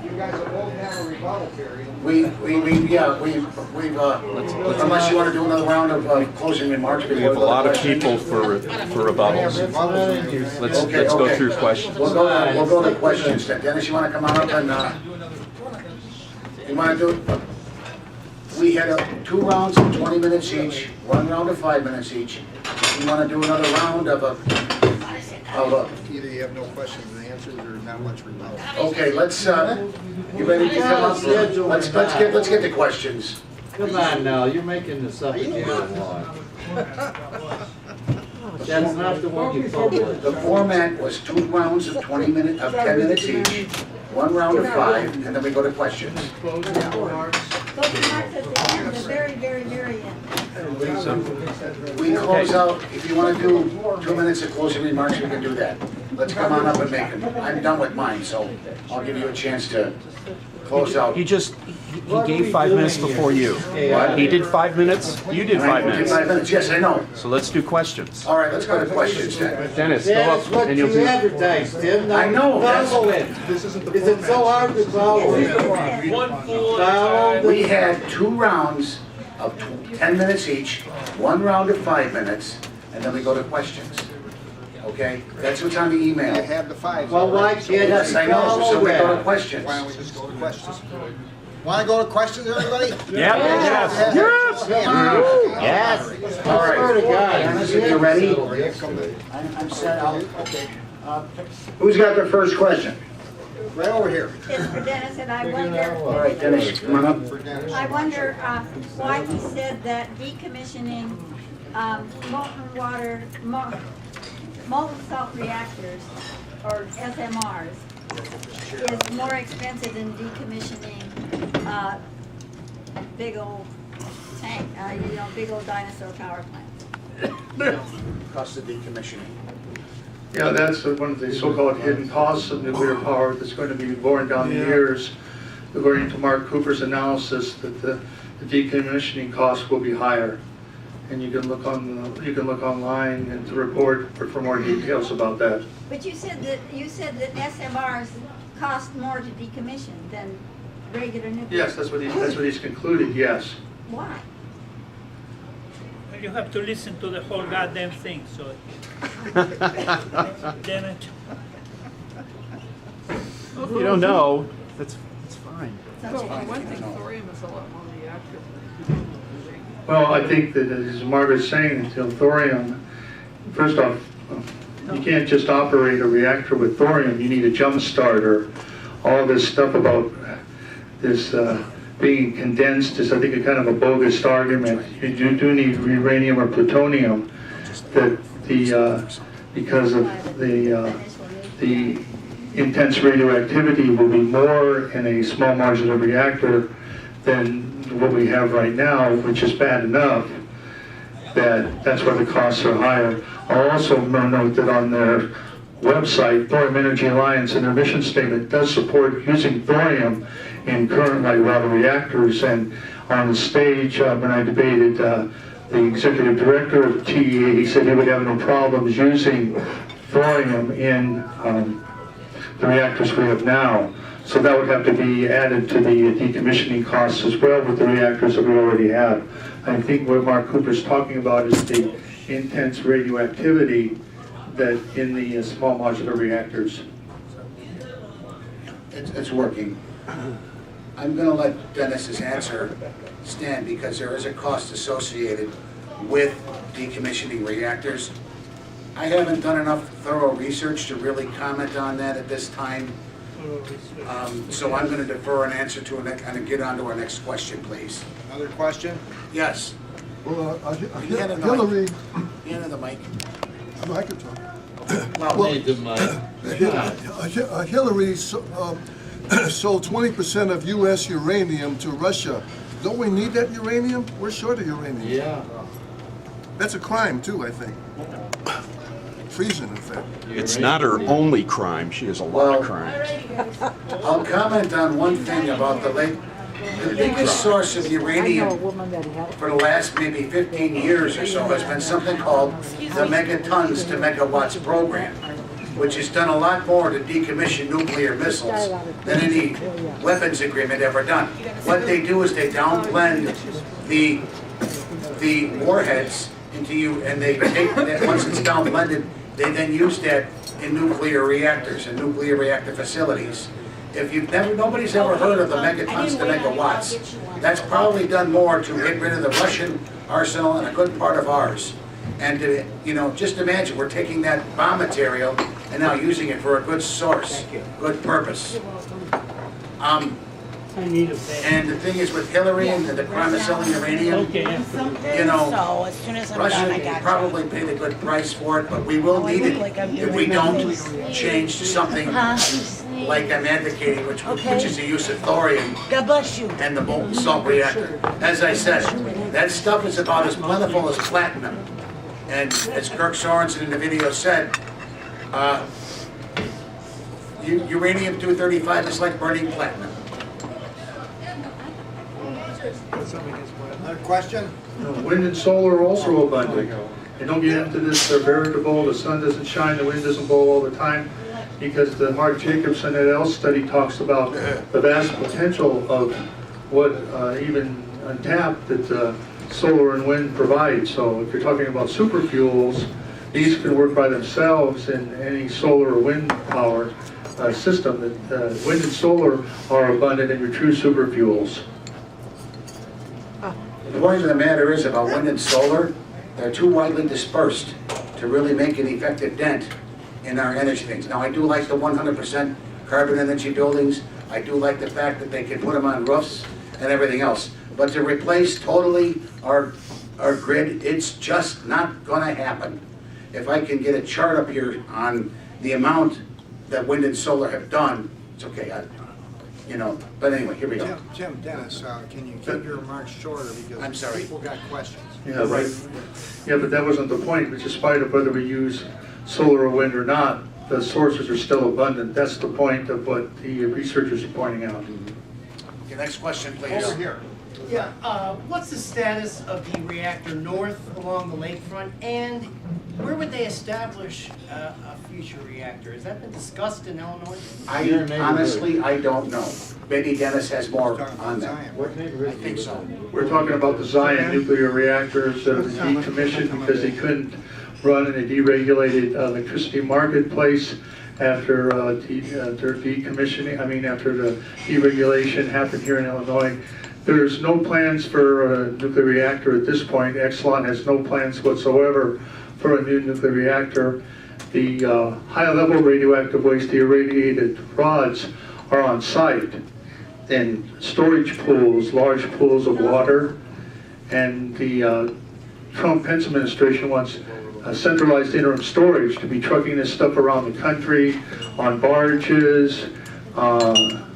You guys will both have a rebuttal period.
Unless you want to do another round of closing remarks.
We have a lot of people for rebuttals. Let's go through questions.
We'll go to questions then. Dennis, you want to come on up and, you want to do, we had 2 rounds of 20 minutes each, 1 round of 5 minutes each. You want to do another round of
Either you have no questions and answers or not much rebuttal.
okay, let's, you ready to come up? Let's get the questions.
Come on now, you're making this up again. That's not the one you published.
The format was 2 rounds of 10 minutes each, 1 round of 5, and then we go to questions.
Closing remarks.
Closing remarks at the end, the very, very, very end.
We close out, if you want to do 2 minutes of closing remarks, we can do that. Let's come on up and make them. I'm done with mine, so I'll give you a chance to close out.
He gave 5 minutes before you.
What?
He did 5 minutes, you did 5
I did
minutes.
5 minutes, yes, I know.
So let's do questions.
All right, let's go to questions then.
Dennis, go
That's
up
what
and
you
you'll do.
advertised, Tim.
I know, that's-
Follow it. Is it so hard to follow it?
One fool at a
Follow
time.
the-
We had 2 rounds of 10 minutes each, one round of 5 minutes, and then we go to questions. Okay? That's what's on the
You
email.
have the five.
Well, why can't you
Yes, I know, so
follow
we go to
that?
questions.
Why don't we just go to questions? Want to go to questions, everybody?
Yes.
Yes.
All right.
Swear to God.
Dennis, if you're ready, I'm set. Okay. Who's got the first question?
Right over here.
It's for Dennis, and I
All
wonder,
right, Dennis, come on up.
For Dennis.
I wonder why he said that decommissioning molten salt reactors, or SMRs, is more expensive than decommissioning big old tank, big old dinosaur power plants.
Cost of decommissioning.
Yeah, that's one of the so-called hidden costs of nuclear power that's going to be borne down the years. According to Mark Cooper's analysis, that the decommissioning costs will be higher. And you can look online and the report for more details about that.
But you said that SMRs cost more to decommission than regular nuclear.
Yes, that's what he's concluded, yes.
Why?
You have to listen to the whole goddamn thing, so. Damn it.
If you don't know, that's fine.
So for one thing, thorium is a lot more reactive.
Well, I think that as Margaret's saying, thorium, first off, you can't just operate a reactor with thorium. You need a jump starter. All this stuff about this being condensed is, I think, a kind of a bogus argument. You do need uranium or plutonium. That because of the intense radioactivity will be more in a small modular reactor than what we have right now, which is bad enough. That's why the costs are higher. I'll also note that on their website, Thorium Energy Alliance, and their mission statement does support using thorium in current light water reactors. And on the stage, when I debated the executive director of TEA, he said he would have no problems using thorium in the reactors we have now. So that would have to be added to the decommissioning costs as well with the reactors that we already have. I think what Mark Cooper's talking about is the intense radioactivity that in the small modular reactors.
It's working. I'm going to let Dennis's answer stand because there is a cost associated with decommissioning reactors. I haven't done enough thorough research to really comment on that at this time. So I'm going to defer an answer to and get on to our next question, please.
Another question?
Yes.
Well,
Hillary. Hand of the mic.
I can talk.
Well,
Hillary sold 20% of U.S. uranium to Russia. Don't we need that uranium? We're short of uranium.
Yeah.
That's a crime, too, I think. Treason, in fact.
It's not her only crime. She has a lot of crimes.
I'll comment on one thing about the biggest source of uranium for the last maybe 15 years or so has been something called the megatons to megawatts program, which has done a lot more to decommission nuclear missiles than any weapons agreement ever done. What they do is they downblend the warheads into you, and they take that, once it's downblended, they then use that in nuclear reactors and nuclear reactor facilities. If you've nobody's ever heard of the megatons to megawatts, that's probably done more to get rid of the Russian arsenal and a good part of ours. And to, just imagine we're taking that bomb material and now using it for a good source, good purpose. And the thing is with Hillary and the crime of selling uranium, Russia will probably pay the good price for it, but we will need it if we don't change to something like I'm advocating, which is the use of thorium and the molten salt reactor. As I said, that stuff is about as plentiful as platinum. And as Kirk Sorensen in the video said, uranium-235 is like burning platinum.
Another question?
Wind and solar are also abundant. And don't get into this, they're veritable, the sun doesn't shine, the wind doesn't blow all the time, because the Mark Jacobson et al. Study talks about the vast potential of what even untapped that solar and wind provide. So if you're talking about super fuels, these can work by themselves in any solar or wind power system. That wind and solar are abundant in your true super fuels.
The point of the matter is about wind and solar, they're too widely dispersed to really make an effective dent in our energy things. Now, I do like the 100% carbon energy buildings. I do like the fact that they can put them on roofs and everything else. But to replace totally our grid, it's just not gonna happen. If I can get a chart up here on the amount that wind and solar have done, it's okay, but anyway, here we go.
Tim, Dennis, can you keep your remarks shorter because
I'm sorry.
people got questions.
Yeah, right. Yeah, but that wasn't the point. Which, despite of whether we use solar or wind or not, the sources are still abundant. That's the point of what the researchers are pointing out.
Okay, next question, please.
Over here.
Yeah, what's the status of the reactor north along the lakefront, and where would they establish a future reactor? Has that been discussed in Illinois?
Honestly,
I don't know. Maybe Dennis has more on that.
What neighborhood?
I think so.
We're talking about the Zion nuclear reactors that are decommissioned because they couldn't run in a deregulated electricity marketplace after their decommissioning. After the deregulation happened here in Illinois. There's no plans for a nuclear reactor at this point. Exelon has no plans whatsoever for a new nuclear reactor. The high-level radioactive waste, the irradiated rods, are on site in storage pools, large pools of water. And the Trump-Pence administration wants centralized interim storage to be trucking this stuff around the country on barges,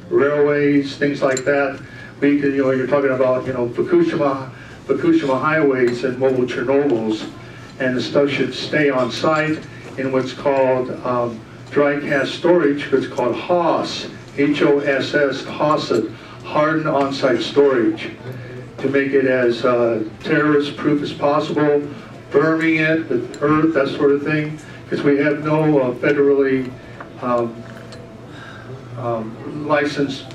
railways, things like that. You're talking about, Fukushima highways and mobile Chernobyls, and the stuff should stay on site in what's called dry cask storage, what's called HOSS, H-O-S-S, HOSS, hardened on-site storage, to make it as terrorist-proof as possible, burning it with earth, that sort of thing, because we have no federally licensed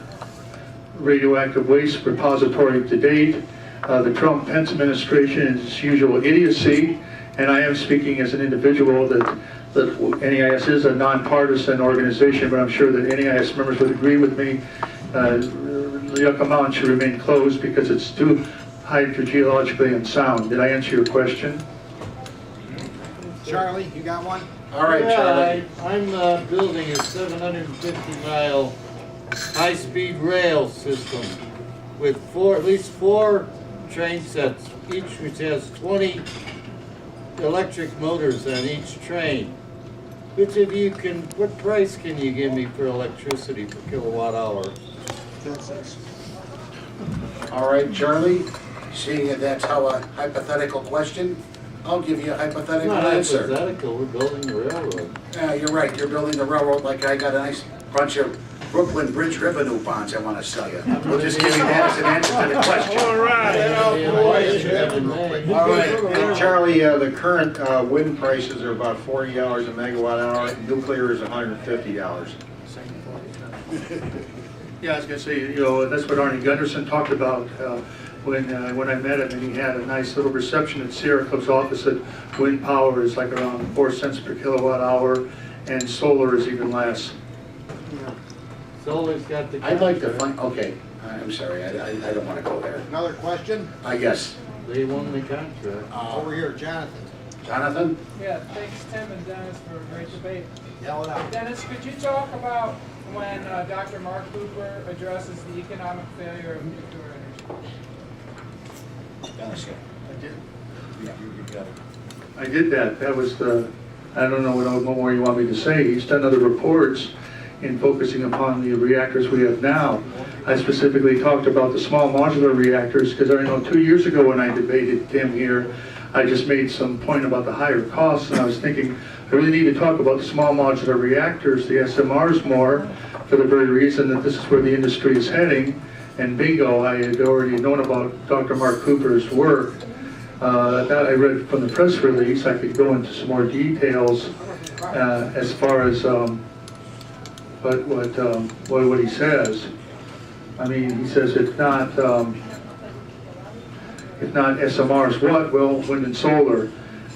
radioactive waste repository to date. The Trump-Pence administration is usual idiocy, and I am speaking as an individual that NEIS is a nonpartisan organization, but I'm sure that NEIS members would agree with me. Yucca Mountain should remain closed because it's too hydrogeologically unsound. Did I answer your question?
Charlie, you got one?
All right, Charlie.
I'm building a 750-mile high-speed rail system with at least four train sets, each which has 20 electric motors on each train. Which of you what price can you give me for electricity per kilowatt hour?
All right, Charlie, seeing that that's how a hypothetical question, I'll give you a hypothetical
Not
answer.
hypothetical, we're building a railroad.
Yeah, you're right, you're building a railroad like I got a nice bunch of Brooklyn Bridge revenue bonds I want to sell you. We'll just give you that as an answer to the question.
All right.
Hey, Charlie, the current wind prices are about $40 a megawatt hour. Nuclear is $150.
Yeah, I was going to say, that's what Arnie Gunderson talked about when I met him, and he had a nice little reception at Sierra Club's office that wind power is like around 4 cents per kilowatt hour, and solar is even less.
Solar's got the.
I'd like to find, okay, I'm sorry, I don't want to go there.
Another question?
I guess.
They won the contract.
Over here, Jonathan.
Jonathan?
Yeah, thanks Tim and Dennis for a great debate.
Yell it out.
Dennis, could you talk about when Dr. Mark Cooper addresses the economic failure of nuclear energy?
Dennis, yeah.
I did.
Yeah, you got it.
I did that. That was I don't know what more you want me to say. He's done other reports in focusing upon the reactors we have now. I specifically talked about the small modular reactors because I know 2 years ago when I debated Tim here, I just made some point about the higher costs, and I was thinking I really need to talk about the small modular reactors, the SMRs, more, for the very reason that this is where the industry is heading. And bingo, I had already known about Dr. Mark Cooper's work. That I read from the press release. I could go into some more details as far as what he says. I mean, he says it's not if not SMRs, what? Well, wind and solar.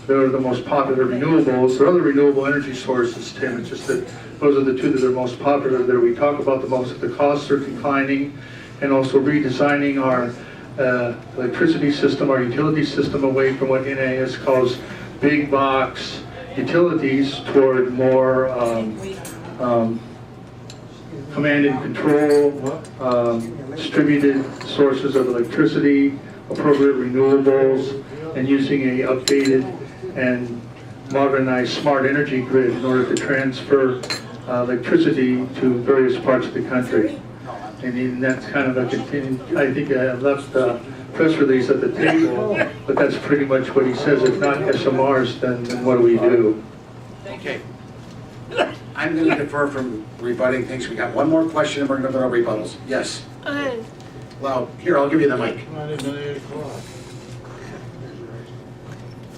They're the most popular renewables. There are other renewable energy sources, Tim. It's just that those are the two that are most popular that we talk about the most. The costs are declining, and also redesigning our electricity system, our utility system, away from what NEIS calls big box utilities toward more command and control, distributed sources of electricity, appropriate renewables, and using a updated and modernized smart energy grid in order to transfer electricity to various parts of the country. And that's kind of a continuing, I think I left the press release at the table, but that's pretty much what he says. If not SMRs, then what do we do?
Okay. I'm going to defer from rebutting things. We got one more question and we're going to go to rebuttals. Yes? Well, here, I'll give you the mic.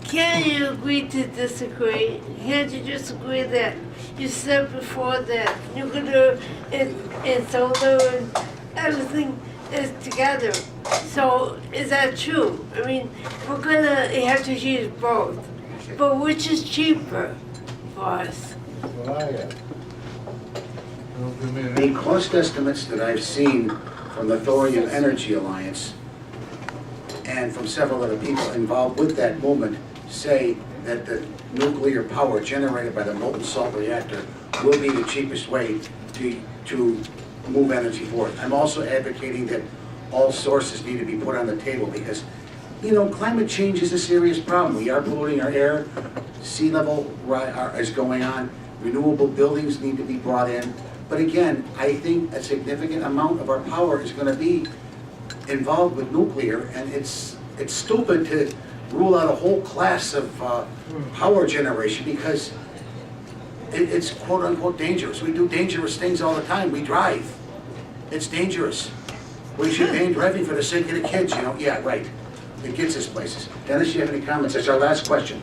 Can you agree to disagree? Can't you just agree that you said before that nuclear and solar and everything is together? So is that true? I mean, we're gonna have to use both, but which is cheaper for us?
The cost estimates that I've seen from the Thorium Energy Alliance and from several other people involved with that movement say that the nuclear power generated by the molten salt reactor will be the cheapest way to move energy forward. I'm also advocating that all sources need to be put on the table because, you know, climate change is a serious problem. We are polluting our air, sea level is going on, renewable buildings need to be brought in. But again, I think a significant amount of our power is going to be involved with nuclear, and it's stupid to rule out a whole class of power generation because it's quote unquote dangerous. We do dangerous things all the time. We drive. It's dangerous. We should ban driving for the sake of the kids, you know? Yeah, right. It gets us places. Dennis, you have any comments? That's our last question.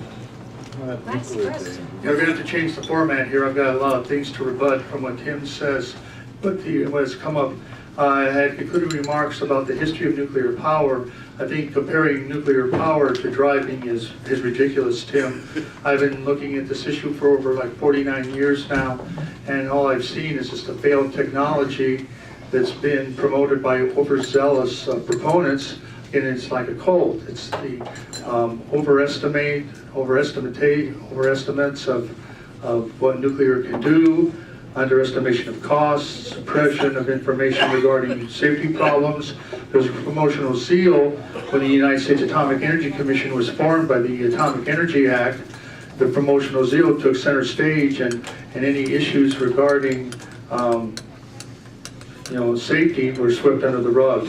Last question.
You're going to have to change the format here. I've got a lot of things to rebut from what Tim says, but what has come up. I had concluding remarks about the history of nuclear power. I think comparing nuclear power to driving is ridiculous, Tim. I've been looking at this issue for over like 49 years now, and all I've seen is just a failed technology that's been promoted by overzealous proponents, and it's like a cult. It's the overestimates of what nuclear can do, underestimation of costs, suppression of information regarding safety problems. There's a promotional zeal when the United States Atomic Energy Commission was formed by the Atomic Energy Act. The promotional zeal took center stage, and any issues regarding safety were swept under the rug.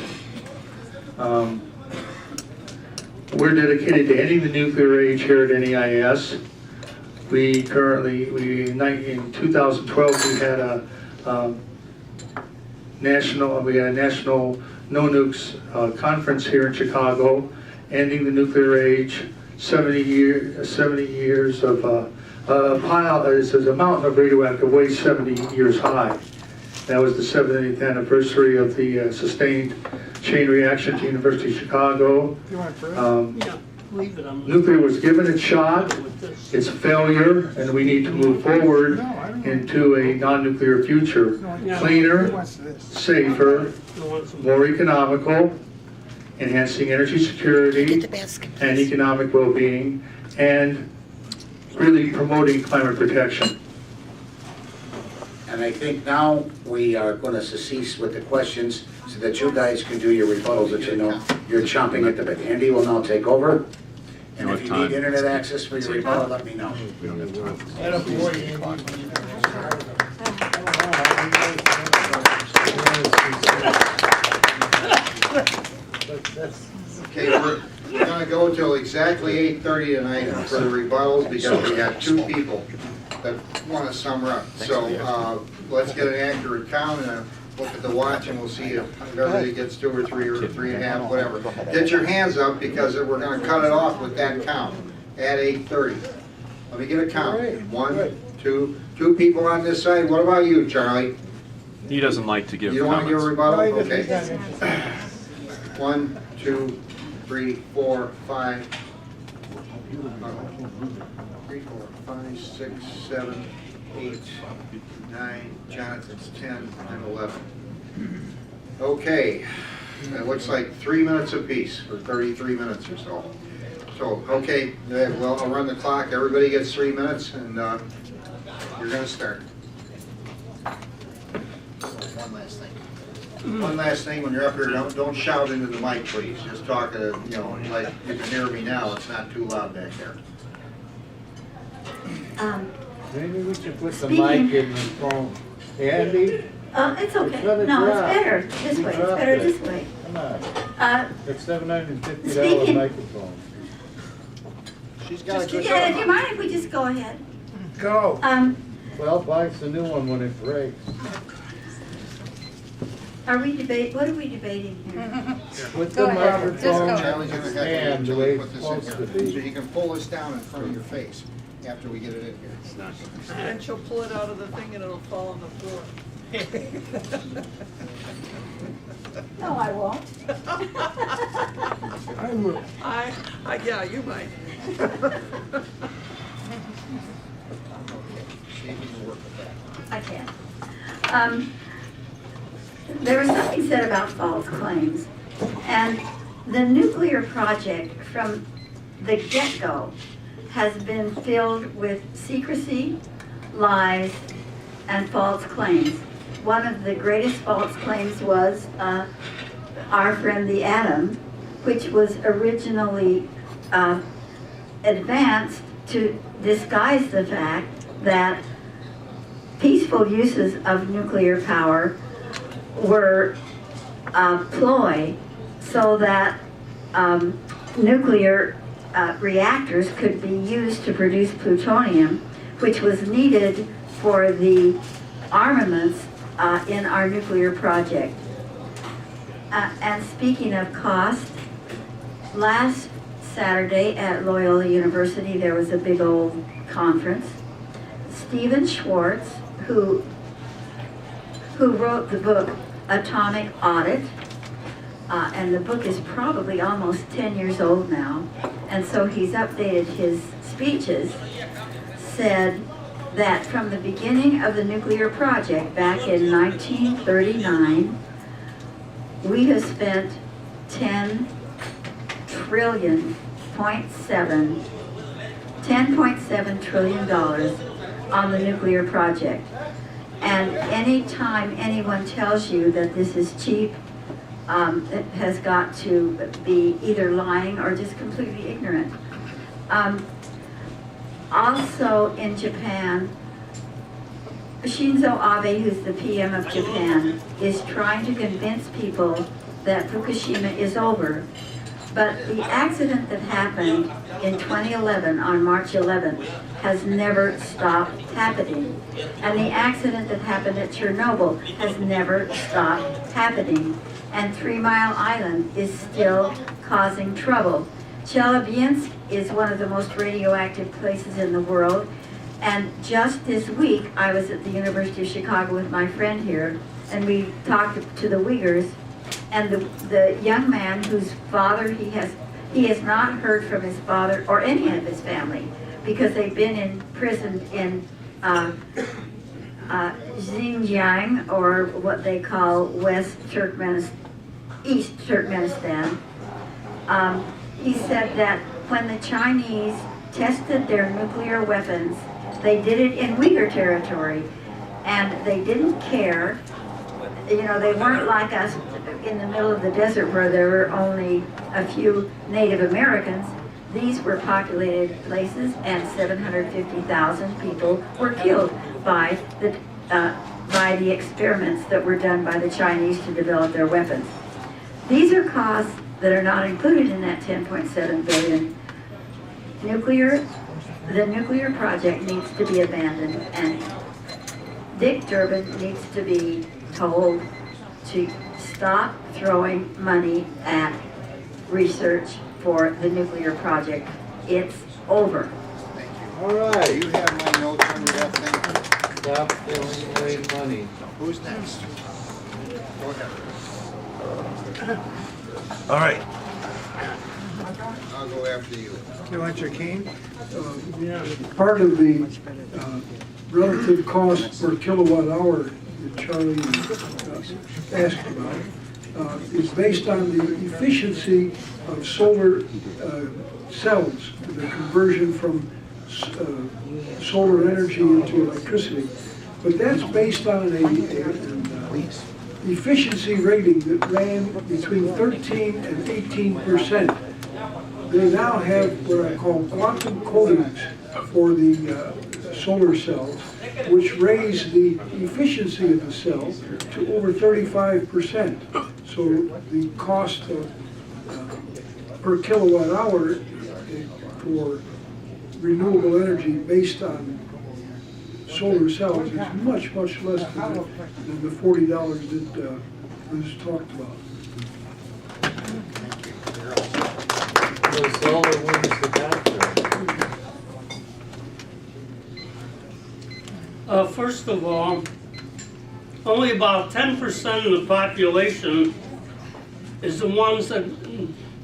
We're dedicated to ending the nuclear age here at NEIS. In 2012 we had a national no nukes conference here in Chicago, ending the nuclear age. 70 years of pile is a mountain of radioactive waste 70 years high. That was the 70th anniversary of the sustained chain reaction at the University of Chicago. Nuclear was given its shot, it's a failure, and we need to move forward into a non-nuclear future. Cleaner, safer, more economical, enhancing energy security and economic well-being, and really promoting climate protection.
And I think now we are going to cease with the questions so that you guys can do your rebuttals that you know you're chomping at the bit. Andy will now take over. And if you need internet access for your rebuttal, let me know.
We don't have
Okay, we're gonna go till exactly 8:30 tonight for the rebuttals because we got two people that wanna sum up. So, let's get an accurate count and look at the watch and we'll see if everybody gets 2 or 3 or 3.5, whatever. Get your hands up because we're gonna cut it off with that count at 8:30. Let me get a count. 1, 2 people on this side. What about you, Charlie?
He doesn't like to give
You don't want to give a
comments.
rebuttal? Okay. 1, 2, 3, 4, 5, 3, 4, 5, 6, 7, 8, 9, Jonathan's 10, I'm 11. Okay, it looks like 3 minutes apiece, or 33 minutes or so. So, okay, well, I'll run the clock, everybody gets 3 minutes, and you're gonna start. One last thing. One last thing, when you're up here, don't shout into the mic, please. Just talk, like you can hear me now. It's not too loud back there.
Maybe we should put the
Speaking-
mic in the phone. Andy,
It's okay.
It's gonna
No,
drop.
it's better this
You
way. It's
dropped
better
it.
this way.
come on,
It's
it's $750
Speaking-
microphone.
She's got a good
Yeah, do you mind if we just go ahead?
Go.
Um,
Well, buy us a new one when it breaks.
what are we debating here?
With the microphone
Charlie's gonna have to
and the
until
way
we
it's
put this
supposed
in
to
here. So
be.
you can pull this down in front of your face after we get it in here.
And she'll pull it out of the thing and it'll fall on the floor.
No, I won't.
Yeah, you might.
See if you can work with that.
I can. There was something said about false claims. And the nuclear project from the get-go has been filled with secrecy, lies, and false claims. One of the greatest false claims was our friend the atom, which was originally advanced to disguise the fact that peaceful uses of nuclear power were ploy so that nuclear reactors could be used to produce plutonium, which was needed for the armaments in our nuclear project. And speaking of cost, last Saturday at Loyola University there was a big old conference. Stephen Schwartz, who wrote the book Atomic Audit, and the book is probably almost 10 years old now, and so he's updated his speeches, said that from the beginning of the nuclear project back in 1939, we have spent $10.7 trillion on the nuclear project. And any time anyone tells you that this is cheap, it has got to be either lying or just completely ignorant. Also in Japan, Shinzo Abe, who's the PM of Japan, is trying to convince people that Fukushima is over. But the accident that happened in 2011, on March 11th, has never stopped happening. And the accident that happened at Chernobyl has never stopped happening. And 3 Mile Island is still causing trouble. Chelyabinsk is one of the most radioactive places in the world. And just this week, I was at the University of Chicago with my friend here, and we talked to the Uyghurs, and the young man whose father he has not heard from his father or any of his family, because they've been imprisoned in Xinjiang, or what they call East Turkmenistan. He said that when the Chinese tested their nuclear weapons, they did it in Uyghur territory, and they didn't care. You know, they weren't like us in the middle of the desert where there were only a few Native Americans. These were populated places, and 750,000 people were killed by the experiments that were done by the Chinese to develop their weapons. These are costs that are not included in that 10.7 billion. The nuclear project needs to be abandoned, and Dick Durbin needs to be told to stop throwing money at research for the nuclear project. It's over.
All right.
You have my notes under that thing.
Stop throwing away money.
Who's next? Go ahead.
All right.
I'll go after you.
You want your cane? Part of the relative cost per kilowatt hour that Charlie asked about is based on the efficiency of solar cells, the conversion from solar energy into electricity. But that's based on an efficiency rating that ran between 13 and 18%. They now have what I call quantum coatings for the solar cells, which raise the efficiency of the cell to over 35%. So the cost of, per kilowatt hour for renewable energy based on solar cells is much, much less than the $40 that was talked about.
The solar wins the battle.
First of all, only about 10% of the population is the ones that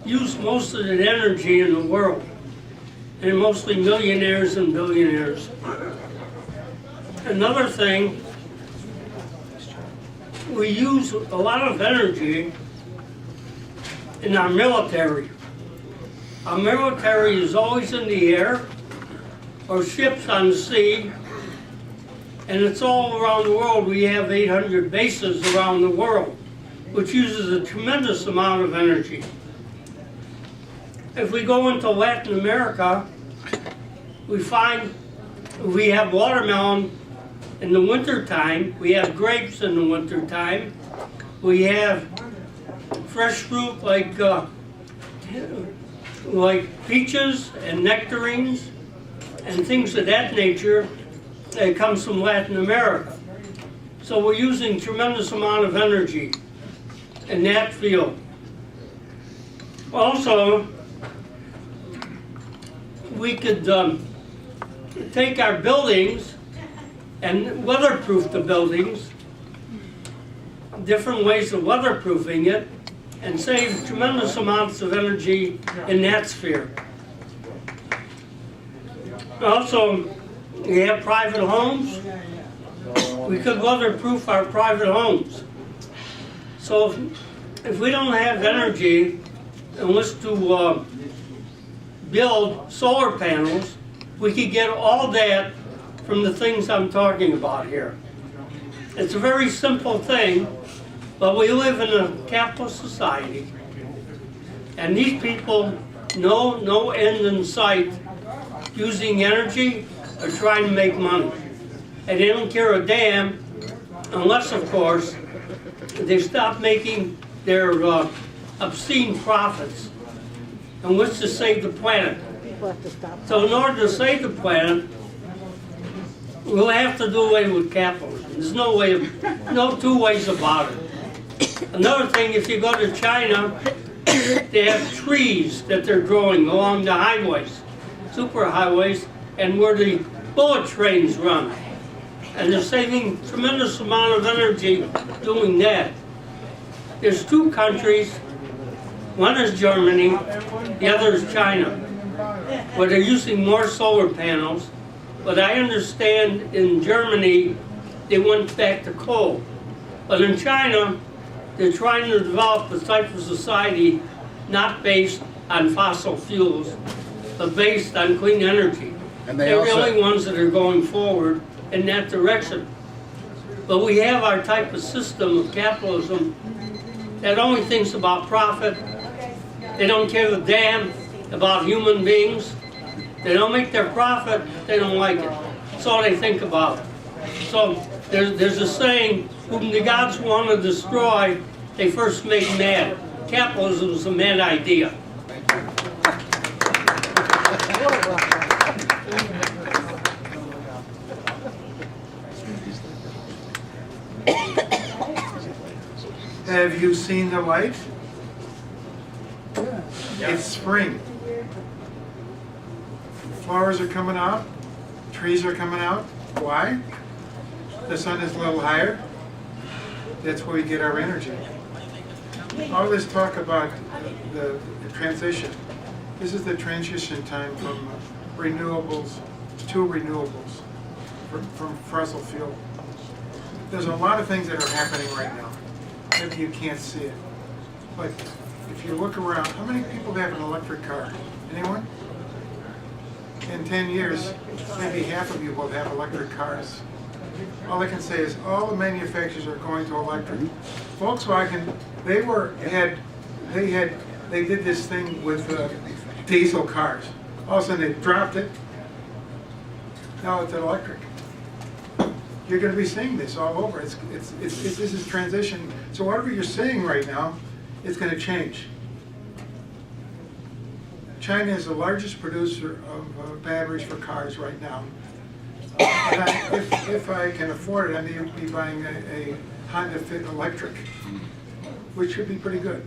use most of the energy in the world, and mostly millionaires and billionaires. Another thing, we use a lot of energy in our military. Our military is always in the air, or ships on the sea, and it's all around the world. We have 800 bases around the world, which uses a tremendous amount of energy. If we go into Latin America, we find we have watermelon in the winter time, we have grapes in the winter time, we have fresh fruit like peaches and nectarines and things of that nature that comes from Latin America. So we're using tremendous amount of energy in that field. Also, we could take our buildings and weatherproof the buildings, different ways of weatherproofing it, and save tremendous amounts of energy in that sphere. Also, we have private homes. We could weatherproof our private homes. So if we don't have energy, unless to build solar panels, we could get all that from the things I'm talking about here. It's a very simple thing, but we live in a capitalist society, and these people know no end in sight using energy or trying to make money. And they don't care a damn unless, of course, they stop making their obscene profits and wish to save the planet. So in order to save the planet, we'll have to do away with capitalism. There's no two ways about it. Another thing, if you go to China, they have trees that they're growing along the highways, superhighways, and where the bullet trains run. And they're saving a tremendous amount of energy doing that. There's two countries, one is Germany, the other is China, where they're using more solar panels. But I understand in Germany, they went back to coal. But in China, they're trying to develop a type of society not based on fossil fuels, but based on clean energy. And they're the only ones that are going forward in that direction. But we have our type of system of capitalism that only thinks about profit. They don't care a damn about human beings. They don't make their profit, they don't like it. That's all they think about. So there's a saying, whom the gods want to destroy, they first make mad. Capitalism is a mad idea.
Have you seen the light? It's spring. Flowers are coming out, trees are coming out. Why? The sun is a little higher. That's where we get our energy. All this talk about the transition,
This is the transition time from renewables to renewables, from fossil fuel. There's a lot of things that are happening right now. Maybe you can't see it. But if you look around, how many people have an electric car? Anyone? In 10 years, maybe half of you will have electric cars. All I can say is all the manufacturers are going to electric. Volkswagen, they did this thing with diesel cars. All of a sudden they dropped it. Now it's electric. You're going to be seeing this all over. This is transition. So whatever you're seeing right now, it's going to change. China is the largest producer of batteries for cars right now. And if I can afford it, I may be buying a Honda Fit electric, which should be pretty good,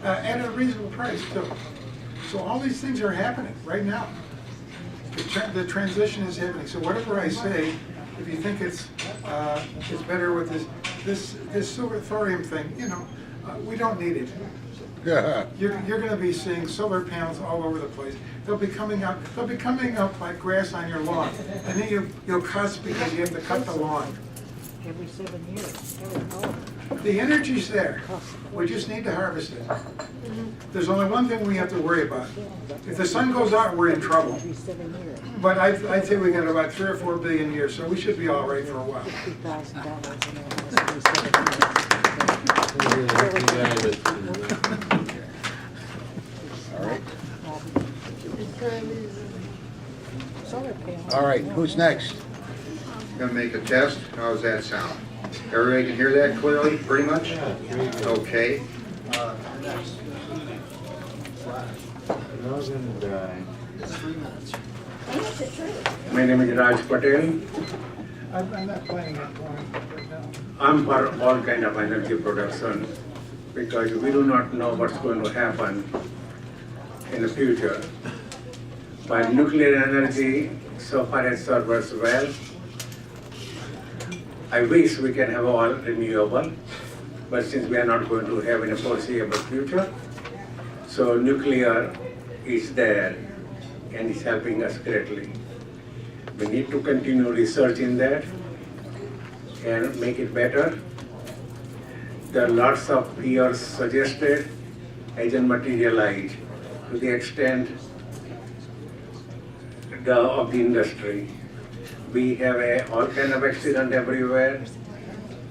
at a reasonable price too. So all these things are happening right now. The transition is happening. So whatever I say, if you think it's better with this silver thorium thing, we don't need it. You're going to be seeing solar panels all over the place. They'll be coming up like grass on your lawn, and then you'll cuss because you have to cut the lawn.
Every 7 years.
The energy's there. We just need to harvest it. There's only one thing we have to worry about. If the sun goes out, we're in trouble. But I'd say we got about 3 or 4 billion years, so we should be all right for a while.
All right, who's next? Gonna make a test. How does that sound? Everybody can hear that clearly, pretty much? Okay.
My name is Raj Patel.
I'm not playing it right now.
I'm for all kind of energy production because we do not know what's going to happen in the future. But nuclear energy so far has served us well. I wish we can have all renewable, but since we are not going to have in a foreseeable future, so nuclear is there and is helping us greatly. We need to continue research in that and make it better. There are lots of fears suggested, hasn't materialized to the extent of the industry. We have all kind of accident everywhere,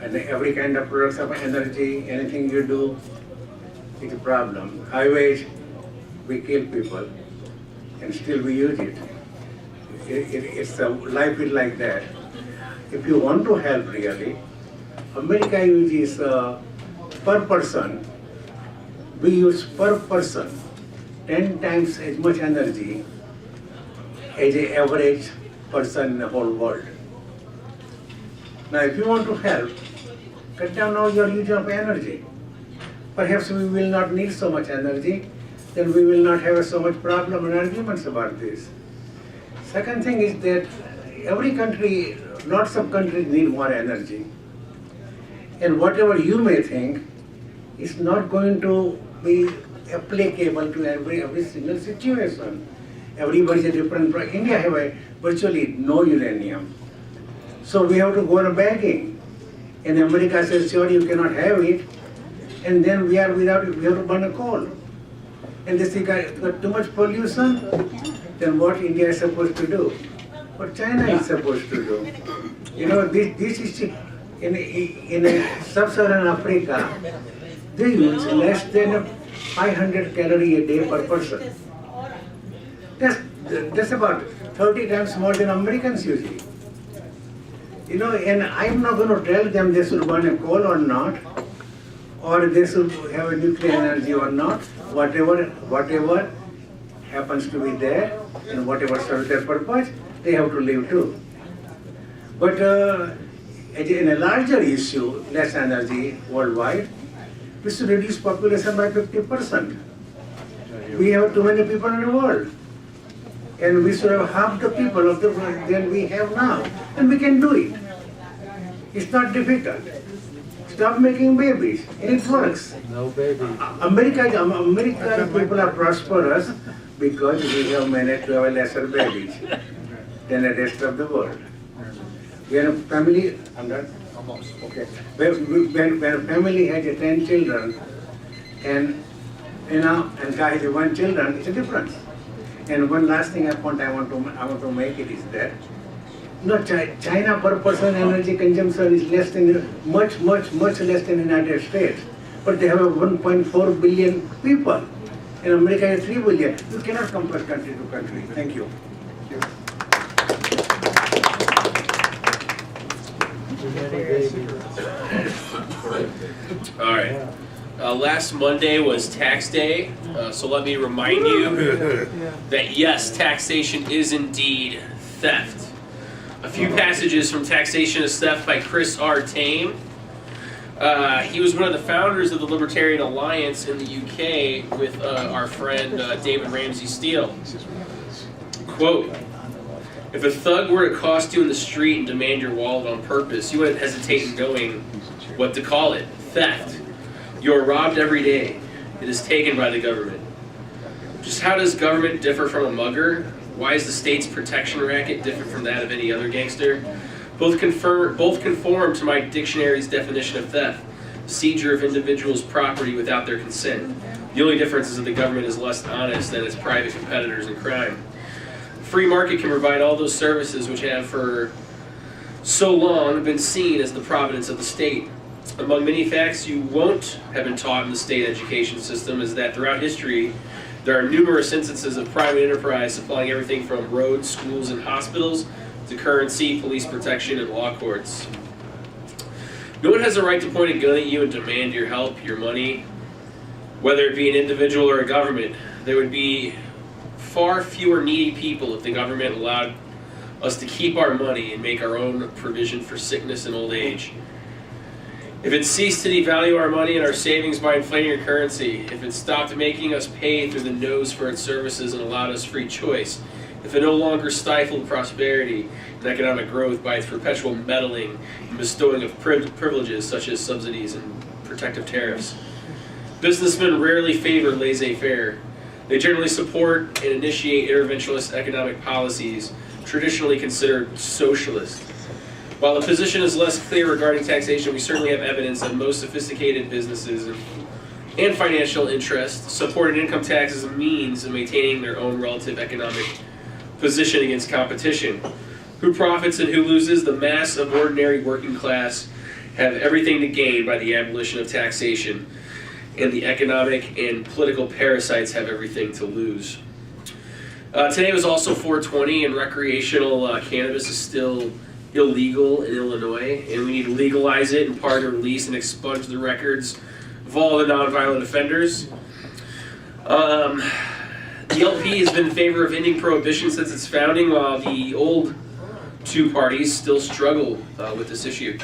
and every kind of products of energy, anything you do, it's a problem. Highways, we kill people, and still we use it. Life is like that. If you want to help really, America uses per person, we use per person 10 times as much energy as an average person in the whole world. Now if you want to help, cut down all your use of energy. Perhaps we will not need so much energy, then we will not have so much problem and arguments about this. Second thing is that every country, lots of countries need more energy. And whatever you may think is not going to be applicable to every single situation. Everybody is a different. India have virtually no uranium. So we have to go on begging. And America says, sure, you cannot have it. And then we are without it, we have to burn a coal. And they say, got too much pollution, then what India is supposed to do? What China is supposed to do? You know, this is in sub-Saharan Africa, they use less than 500 calories a day per person. That's about 30 times more than Americans use it. You know, and I'm not going to tell them they should burn a coal or not, or they should have a nuclear energy or not. Whatever happens to be there, and whatever serves their purpose, they have to live too. But in a larger issue, less energy worldwide, we should reduce population by 50%. We have too many people in the world. And we should have half the people of the world than we have now. And we can do it. It's not difficult. stop making babies. It works.
No baby.
American people are prosperous because we have managed to have lesser babies than the rest of the world. When a family, I'm done? Almost. Okay. When a family has 10 children and guy has 1 children, it's a difference. And one last thing I want to make it is that China per person energy consumption is less than much less than United States, but they have 1.4 billion people. In America, has 3 billion. You cannot compare country to country. Thank you.
All right. Last Monday was tax day, so let me remind you that yes, taxation is indeed theft. A few passages from Taxation is Theft by Chris R. Tame. He was one of the founders of the Libertarian Alliance in the UK with our friend David Ramsey Steele. Quote, if a thug were to accost you in the street and demand your wallet on purpose, you wouldn't hesitate in knowing what to call it. Theft. You are robbed every day. It is taken by the government. Just how does government differ from a mugger? Why is the state's protection racket different from that of any other gangster? Both conform to my dictionary's definition of theft, seizure of individuals' property without their consent. The only difference is that the government is less honest than its private competitors in crime. Free market can provide all those services which have for so long been seen as the providence of the state. Among many facts you won't have been taught in the state education system is that throughout history, there are numerous instances of private enterprise supplying everything from roads, schools, and hospitals to currency, police protection, and law courts. No one has a right to point a gun at you and demand your help, your money, whether it be an individual or a government. There would be far fewer needy people if the government allowed us to keep our money and make our own provision for sickness and old age. If it ceased to devalue our money and our savings by inflating our currency, if it stopped making us pay through the nose for its services and allowed us free choice, if it no longer stifled prosperity and economic growth by its perpetual meddling and bestowing of privileges such as subsidies and protective tariffs. Businessmen rarely favor laissez-faire. They generally support and initiate interventionist economic policies, traditionally considered socialist. While the position is less clear regarding taxation, we certainly have evidence that most sophisticated businesses and financial interests support an income tax as a means of maintaining their own relative economic position against competition. Who profits and who loses? The mass of ordinary working class have everything to gain by the abolition of taxation, and the economic and political parasites have everything to lose. Today was also 420, and recreational cannabis is still illegal in Illinois, and we need to legalize it and pardon, release, and expunge the records of all the nonviolent offenders. The LP has been in favor of ending prohibition since its founding, while the old two parties still struggle with this issue.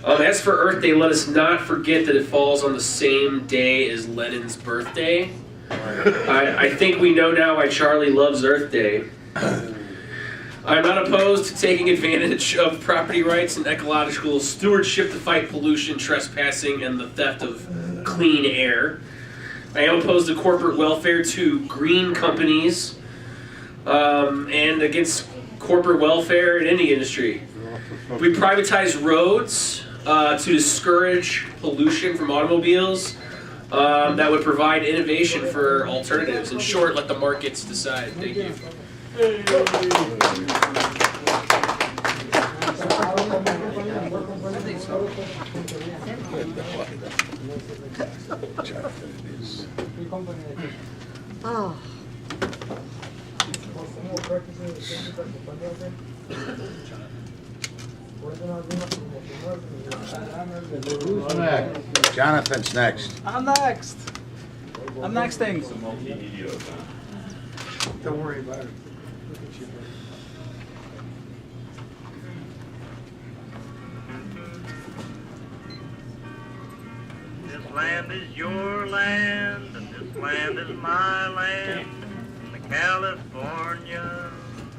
As for Earth Day, let us not forget that it falls on the same day as Lenin's birthday. I think we know now why Charlie loves Earth Day. I'm not opposed to taking advantage of property rights and ecological stewardship to fight pollution, trespassing, and the theft of clean air. I am opposed to corporate welfare, to green companies, and against corporate welfare in any industry. We privatize roads to discourage pollution from automobiles. That would provide innovation for alternatives. In short, let the markets decide. Thank you.
Oh.
Jonathan's next.
I'm next. I'm nexting.
Don't worry about it.
This land is your land, and this land is my land. From the California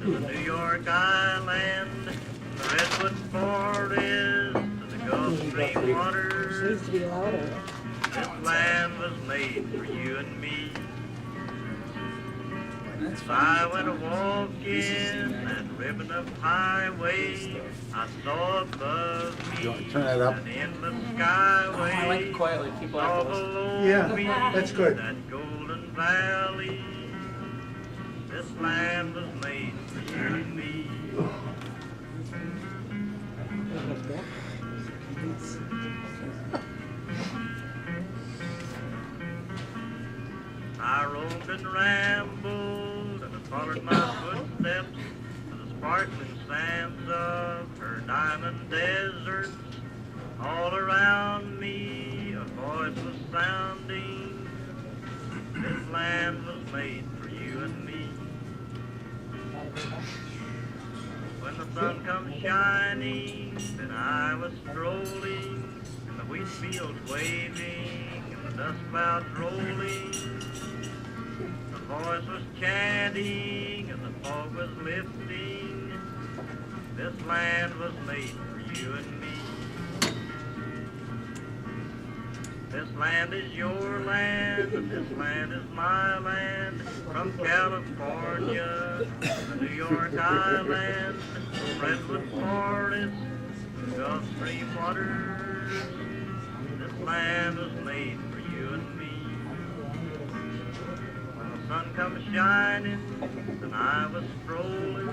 to the New York Island, from the Redwood Forest to the Gulf Stream waters.
needs to be louder.
This land was made for you and me. As I went a-walking that ribbon of highway, I saw above me an endless skyway.
I like it quietly. People
Saw
like those.
below
Yeah,
me
that's good.
that golden valley. This land was made for you and me. I roamed and rambled and I followed my footsteps to the sparkling sands of her diamond desert. All around me a voice was sounding. This land was made for you and me. When the sun comes shining, then I was strolling in the wheat fields waving and the dust clouds rolling. The voice was chanting and the fog was lifting. This land was made for you and me. This land is your land, and this land is my land. From California to New York Island, from redwood forests to Gulf Stream waters. This land was made for you and me. When the sun comes shining, and I was strolling,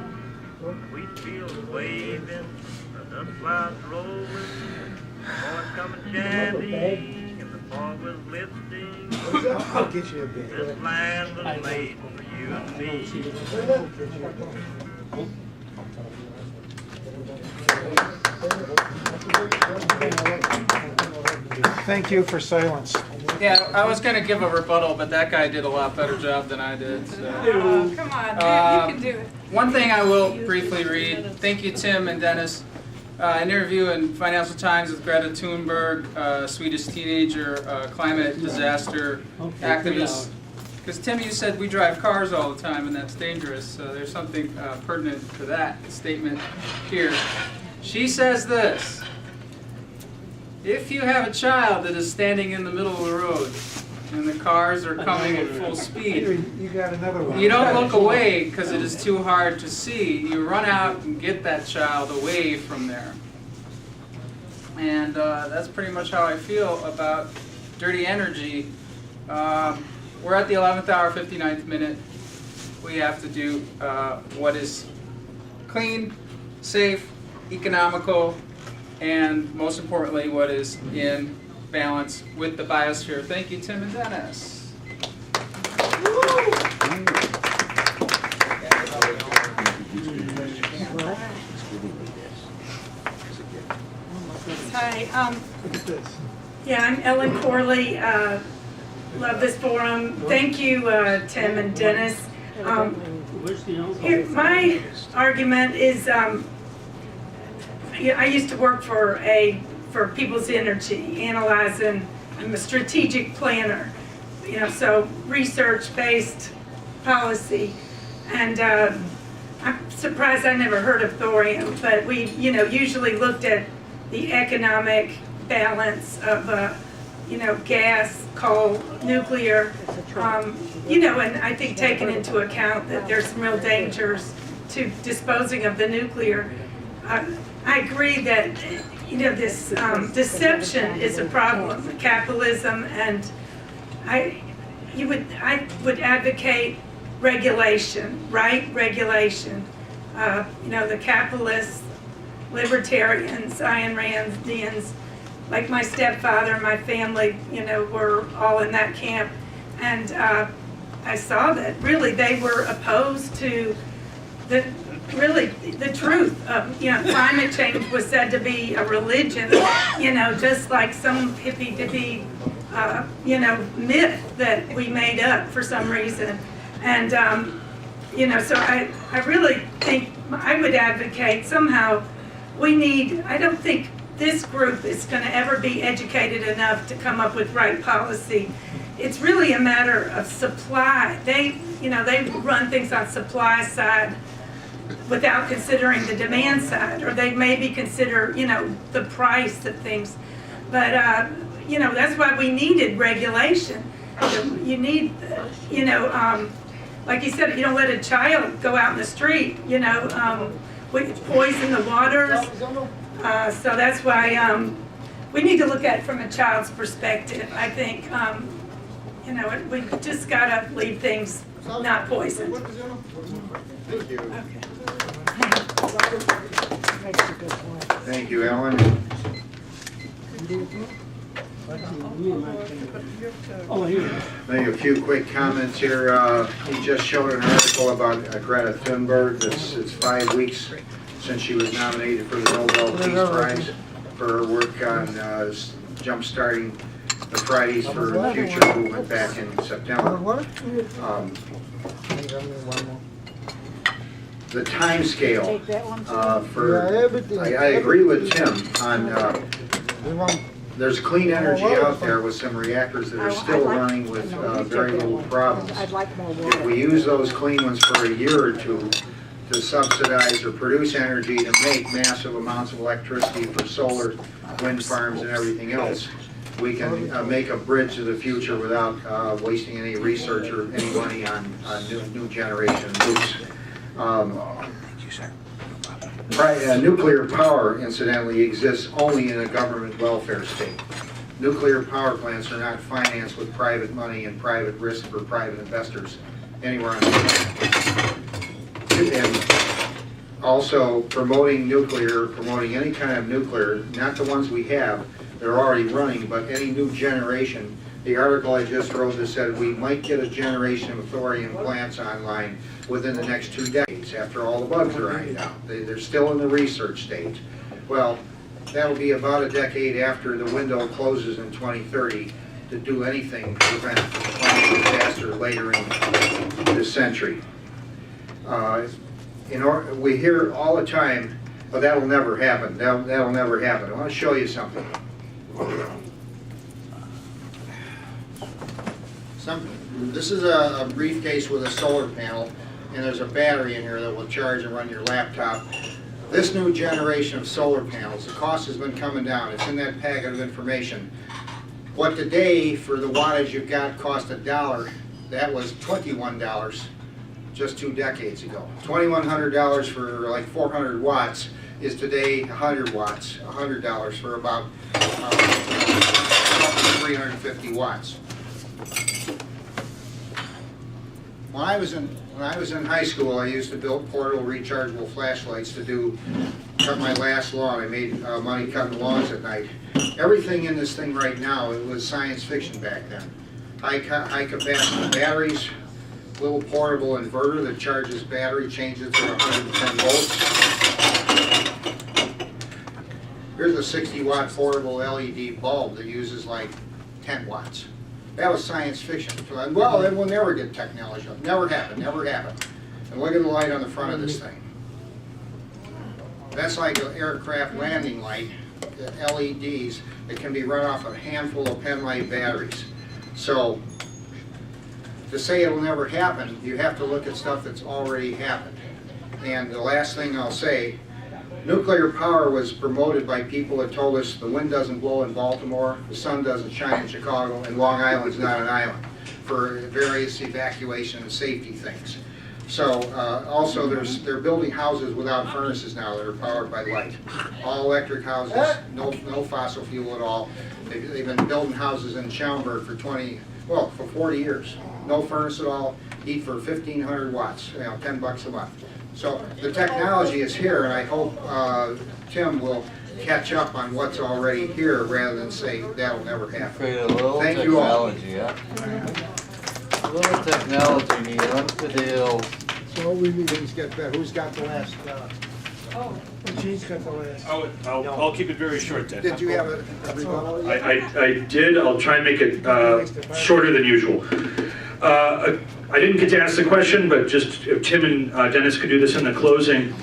the wheat fields waving, the dust clouds rolling, the boys coming chanting. Fog was lifting.
I'll get you a bit.
This land was made for you and me.
Thank you for silence.
Yeah, I was going to give a rebuttal, but that guy did a lot better job than I did. So.
Oh, come on, you can do it.
One thing I will briefly read. Thank you, Tim and Dennis. An interview in Financial Times with Greta Thunberg, Swedish teenager, climate disaster activist. Because Tim, you said we drive cars all the time and that's dangerous. So there's something pertinent to that statement here. She says this: if you have a child that is standing in the middle of the road and the cars are coming at full speed,
You got another one.
you don't look away because it is too hard to see. You run out and get that child away from there. And that's pretty much how I feel about dirty energy. We're at the 11th hour, 59th minute. We have to do what is clean, safe, economical, and most importantly, what is in balance with the biosphere. Thank you, Tim and Dennis.
Hi. Yeah, I'm Ellen Corley. Love this forum. Thank you, Tim and Dennis. Here, my argument is, I used to work for People's Energy, analyzing. I'm a strategic planner, so research-based policy. And I'm surprised I never heard of thorium, but we, usually looked at the economic balance of, gas, coal, nuclear, and I think taking into account that there's some real dangers to disposing of the nuclear. I agree that, this deception is a problem, capitalism, and I would advocate regulation, right? Regulation. The capitalists, libertarians, Ayn Randians, like my stepfather and my family, were all in that camp. And I saw that really they were opposed to the truth of, climate change was said to be a religion, just like some hippy-dippy, myth that we made up for some reason. And, so I really think I would advocate somehow I don't think this group is going to ever be educated enough to come up with right policy. It's really a matter of supply. They run things on supply side without considering the demand side, or they maybe consider, the price of things. But, you know, that's why we needed regulation. You need, you know, like you said, if you don't let a child go out in the street, you know, poison the waters. So that's why we need to look at it from a child's perspective. I think, you know, we just gotta leave things not poisoned.
Thank you.
Makes a good point.
Thank you, Ellen. Maybe a few quick comments here. He just showed an article about Greta Thunberg. It's 5 weeks since she was nominated for the Nobel Peace Prize for her work on jump-starting the Fridays for Future movement back in September. The time scale I agree with Tim on there's clean energy out there with some reactors that are still running with very little problems. If we use those clean ones for a year or two to subsidize or produce energy to make massive amounts of electricity for solar, wind farms and everything else, we can make a bridge to the future without wasting any research or any money on new generation nukes. Nuclear power, incidentally, exists only in a government welfare state. Nuclear power plants are not financed with private money and private risk for private investors anywhere on the planet. And also promoting nuclear, promoting any kind of nuclear, not the ones we have, they're already running, but any new generation. The article I just wrote that said we might get a generation of thorium plants online within the next 2 decades after all the bugs are ironed out. They're still in the research stage. Well, that'll be about a decade after the window closes in 2030 to do anything to prevent a climate disaster later in this century. We hear all the time, oh, that'll never happen, that'll never happen. I want to show you something. This is a briefcase with a solar panel, and there's a battery in here that will charge and run your laptop. This new generation of solar panels, the cost has been coming down. It's in that packet of information. What today, for the wattage you've got, cost $1, that was $21 just 2 decades ago. $2,100 for like 400 watts is today 100 watts, $100 for about 350 watts. When I was in high school, I used to build portable rechargeable flashlights to cut my last lawn. I made money cutting lawns at night. Everything in this thing right now, it was science fiction back then. High capacity batteries, little portable inverter that charges battery, changes it to 110 volts. Here's a 60 watt portable LED bulb that uses like 10 watts. That was science fiction. Well, it will never get technology. Never happened, never happened. And look at the light on the front of this thing. That's like an aircraft landing light, the LEDs, that can be run off a handful of pen light batteries. So, to say it'll never happen, you have to look at stuff that's already happened. And the last thing I'll say, nuclear power was promoted by people that told us the wind doesn't blow in Baltimore, the sun doesn't shine in Chicago, and Long Island's not an island, for various evacuation and safety things. So also they're building houses without furnaces now that are powered by light. All electric houses, no fossil fuel at all. They've been building houses in Schaumburg for 40 years. No furnace at all, heat for 1,500 watts, $10 a month. So the technology is here, and I hope Tim will catch up on what's already here rather than say that'll never happen. Thank you all.
Yeah. A little technology needed, unfidel.
So all we need is get that. Who's got the last? Gene's got the last.
I'll keep it very short then.
Did you have a rebuttal?
I did. I'll try and make it shorter than usual. I didn't get to ask the question, but just if Tim and Dennis could do this in the closing,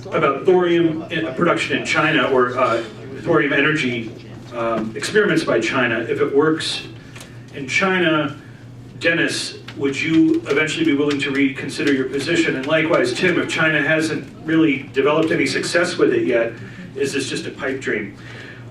about thorium production in China or thorium energy experiments by China. If it works in China, Dennis, would you eventually be willing to reconsider your position? And likewise, Tim, if China hasn't really developed any success with it yet, is this just a pipe dream?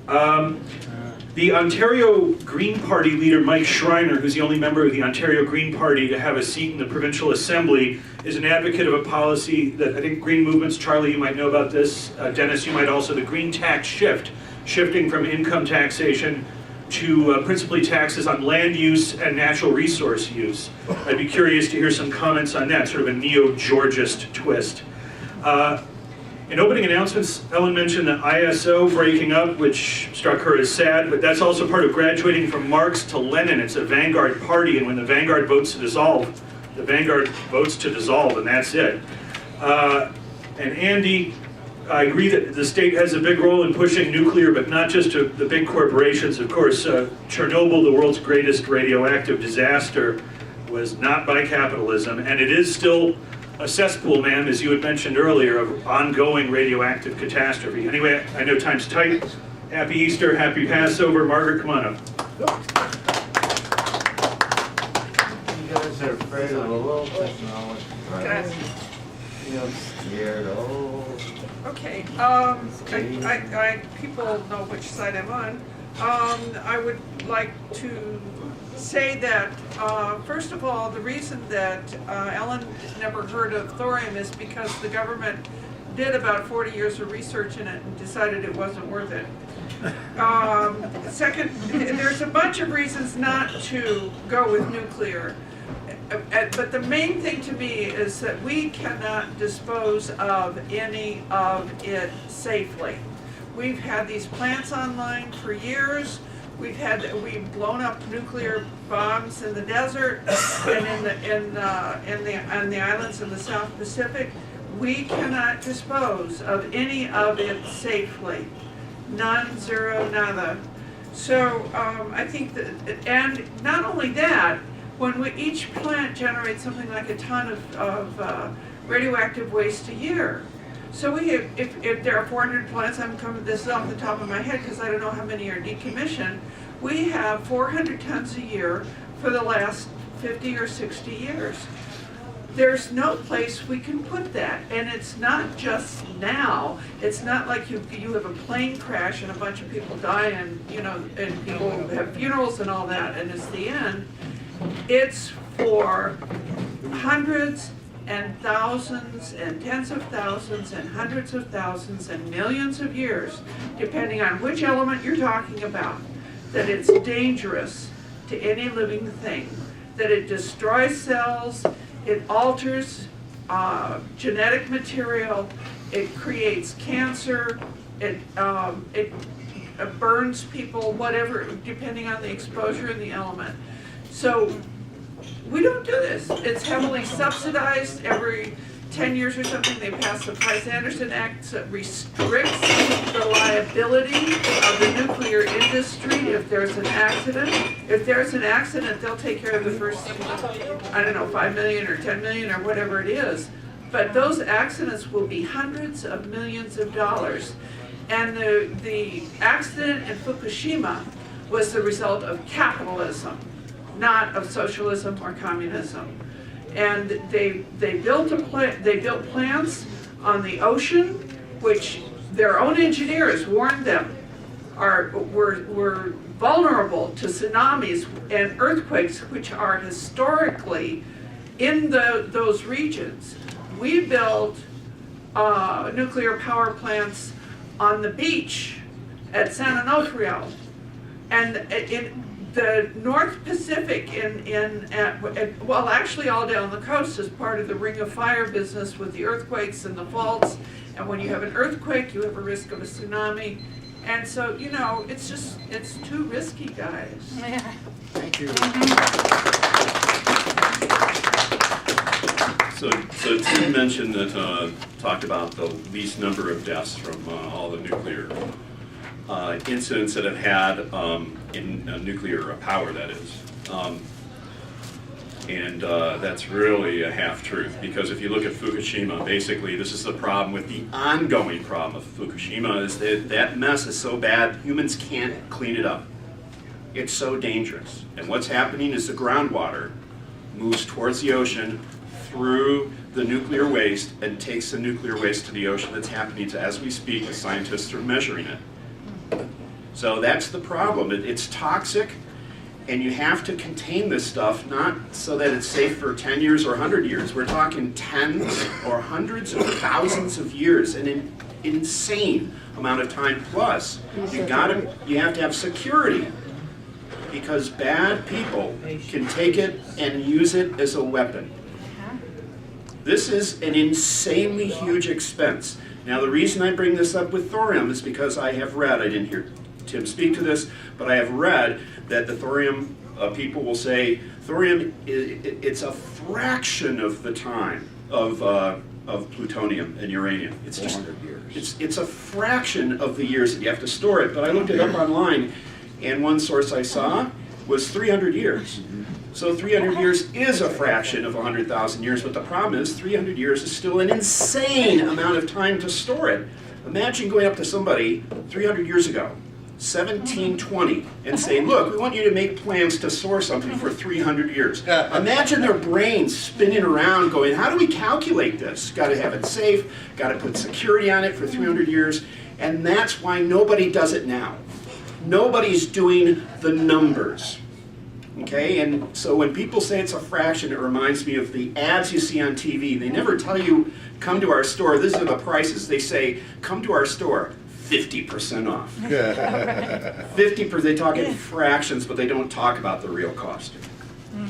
The The Ontario Green Party leader, Mike Schreiner, who's the only member of the Ontario Green Party to have a seat in the provincial assembly, is an advocate of a policy that I think green movements, Charlie, you might know about this, Dennis, you might also, the green tax shift, shifting from income taxation to principally taxes on land use and natural resource use. I'd be curious to hear some comments on that, sort of a neo-Georgist twist. In opening announcements, Ellen mentioned the ISO breaking up, which struck her as sad, but that's also part of graduating from Marx to Lenin. It's a vanguard party, and when the vanguard votes to dissolve, the vanguard votes to dissolve, and that's it. And Andy, I agree that the state has a big role in pushing nuclear, but not just to the big corporations. Of course, Chernobyl, the world's greatest radioactive disaster, was not by capitalism, and it is still a cesspool, ma'am, as you had mentioned earlier, of ongoing radioactive catastrophe. Anyway, I know time's tight. Happy Easter, happy Passover. Margaret, come on up.
You guys are afraid of a little technology, right? I'm scared. Oh.
Okay, people know which side I'm on. I would like to say that, first of all, the reason that Ellen never heard of thorium is because the government did about 40 years of research in it and decided it wasn't worth it. Second, there's a bunch of reasons not to go with nuclear. But the main thing to me is that we cannot dispose of any of it safely. We've had these plants online for years. We've blown up nuclear bombs in the desert and in the islands in the South Pacific. We cannot dispose of any of it safely. None, zero, nada. So I think that, and not only that, when each plant generates something like a ton of radioactive waste a year. So we have, if there are 400 plants, I'm coming this off the top of my head because I don't know how many are decommissioned, we have 400 tons a year for the last 50 or 60 years. There's no place we can put that, and it's not just now. It's not like you have a plane crash and a bunch of people die and and people have funerals and all that, and it's the end. It's for hundreds and thousands and tens of thousands and hundreds of thousands and millions of years, depending on which element you're talking about, that it's dangerous to any living thing, that it destroys cells, it alters genetic material, it creates cancer, it burns people, whatever, depending on the exposure and the element. So we don't do this. It's heavily subsidized. Every 10 years or something, they pass the Price-Anderson Act that restricts the liability of the nuclear industry if there's an accident. If there's an accident, they'll take care of the first, I don't know, 5 million or 10 million or whatever it is. But those accidents will be hundreds of millions of dollars. And the accident in Fukushima was the result of capitalism, not of socialism or communism. And they built plants on the ocean, which their own engineers warned them were vulnerable to tsunamis and earthquakes, which are historically in those regions. We built nuclear power plants on the beach at San Onofrio, and in the North Pacific, well, actually all down the coast, is part of the Ring of Fire business with the earthquakes and the faults. And when you have an earthquake, you have a risk of a tsunami. And so, it's too risky, guys. Yeah.
Thank you. So Tim mentioned that, talked about the least number of deaths from all the nuclear incidents that have had in nuclear power, that is. And that's really a half-truth, because if you look at Fukushima, basically this is the problem with the ongoing problem of Fukushima, is that mess is so bad, humans can't clean it up. It's so dangerous. And what's happening is the groundwater moves towards the ocean through the nuclear waste and takes the nuclear waste to the ocean. That's happening as we speak. The scientists are measuring it. So that's the problem. It's toxic, and you have to contain this stuff, not so that it's safe for 10 years or 100 years. We're talking tens or hundreds of thousands of years, an insane amount of time. Plus, you have to have security, because bad people can take it and use it as a weapon. This is an insanely huge expense. Now, the reason I bring this up with thorium is because I have read, I didn't hear Tim speak to this, but I have read that the thorium people will say thorium, it's a fraction of the time of plutonium and uranium. It's just, it's a fraction of the years that you have to store it. But I looked it up online, and one source I saw was 300 years. So 300 years is a fraction of 100,000 years, but the problem is 300 years is still an insane amount of time to store it. Imagine going up to somebody 300 years ago, 1720, and saying, look, we want you to make plans to store something for 300 years. Imagine their brains spinning around going, how do we calculate this? Got to have it safe, got to put security on it for 300 years, and that's why nobody does it now. Nobody's doing the numbers. Okay, and so when people say it's a fraction, it reminds me of the ads you see on TV. They never tell you, come to our store, these are the prices. They say, come to our store, 50% off. 50%, they talk in fractions, but they don't talk about the real cost.
All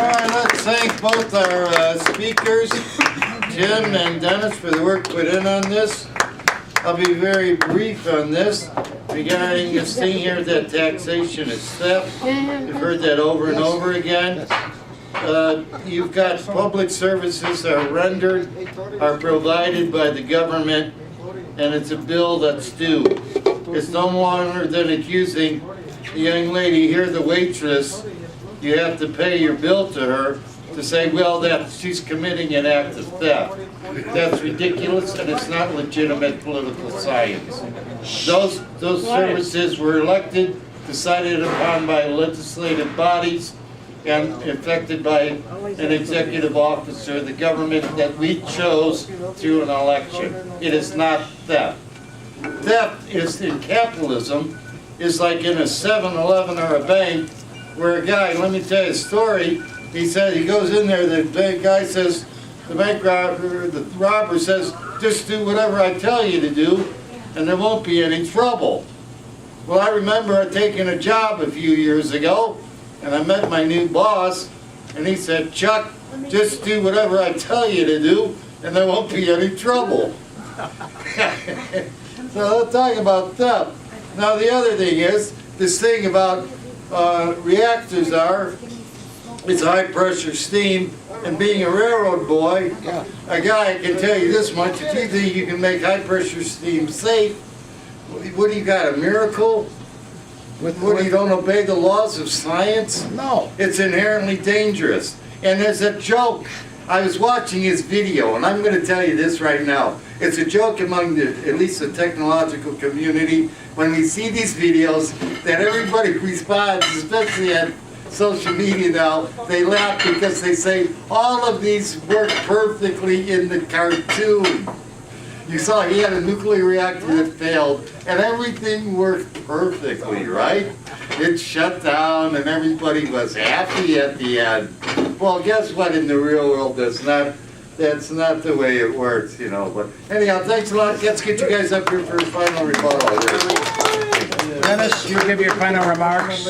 right, let's thank both our speakers, Tim and Dennis, for the work put in on this. I'll be very brief on this regarding this thing here that taxation is theft. You've heard that over and over again. You've got public services are rendered, are provided by the government, and it's a bill that's due. It's no longer than accusing the young lady here, the waitress, you have to pay your bill to her to say, well, that she's committing an act of theft. That's ridiculous, and it's not legitimate political science. Those services were elected, decided upon by legislative bodies, and affected by an executive officer, the government that we chose through an election. It is not theft. Theft is in capitalism, is like in a 7-Eleven or a bank, where a guy, let me tell you a story, he said, he goes in there, the guy says, the bank robber, the robber says, just do whatever I tell you to do, and there won't be any trouble. Well, I remember taking a job a few years ago, and I met my new boss, and he said, Chuck, just do whatever I tell you to do, and there won't be any trouble. So let's talk about theft. Now the other thing is, this thing about reactors it's high pressure steam, and being a railroad boy, a guy can tell you this much, if you think you can make high pressure steam safe, what do you got, a miracle? What, you don't obey the laws of science? No. It's inherently dangerous. And there's a joke. I was watching his video, and I'm going to tell you this right now. It's a joke among at least the technological community, when we see these videos, that everybody responds, especially at social media now, they laugh because they say, all of these work perfectly in the cartoon. You saw he had a nuclear reactor that failed, and everything worked perfectly, right? It shut down, and everybody was happy at the end. Well, guess what? In the real world, that's not the way it works, you know. But anyhow, thanks a lot. Let's get you guys up here for a final rebuttal.
Dennis, you give your final remarks.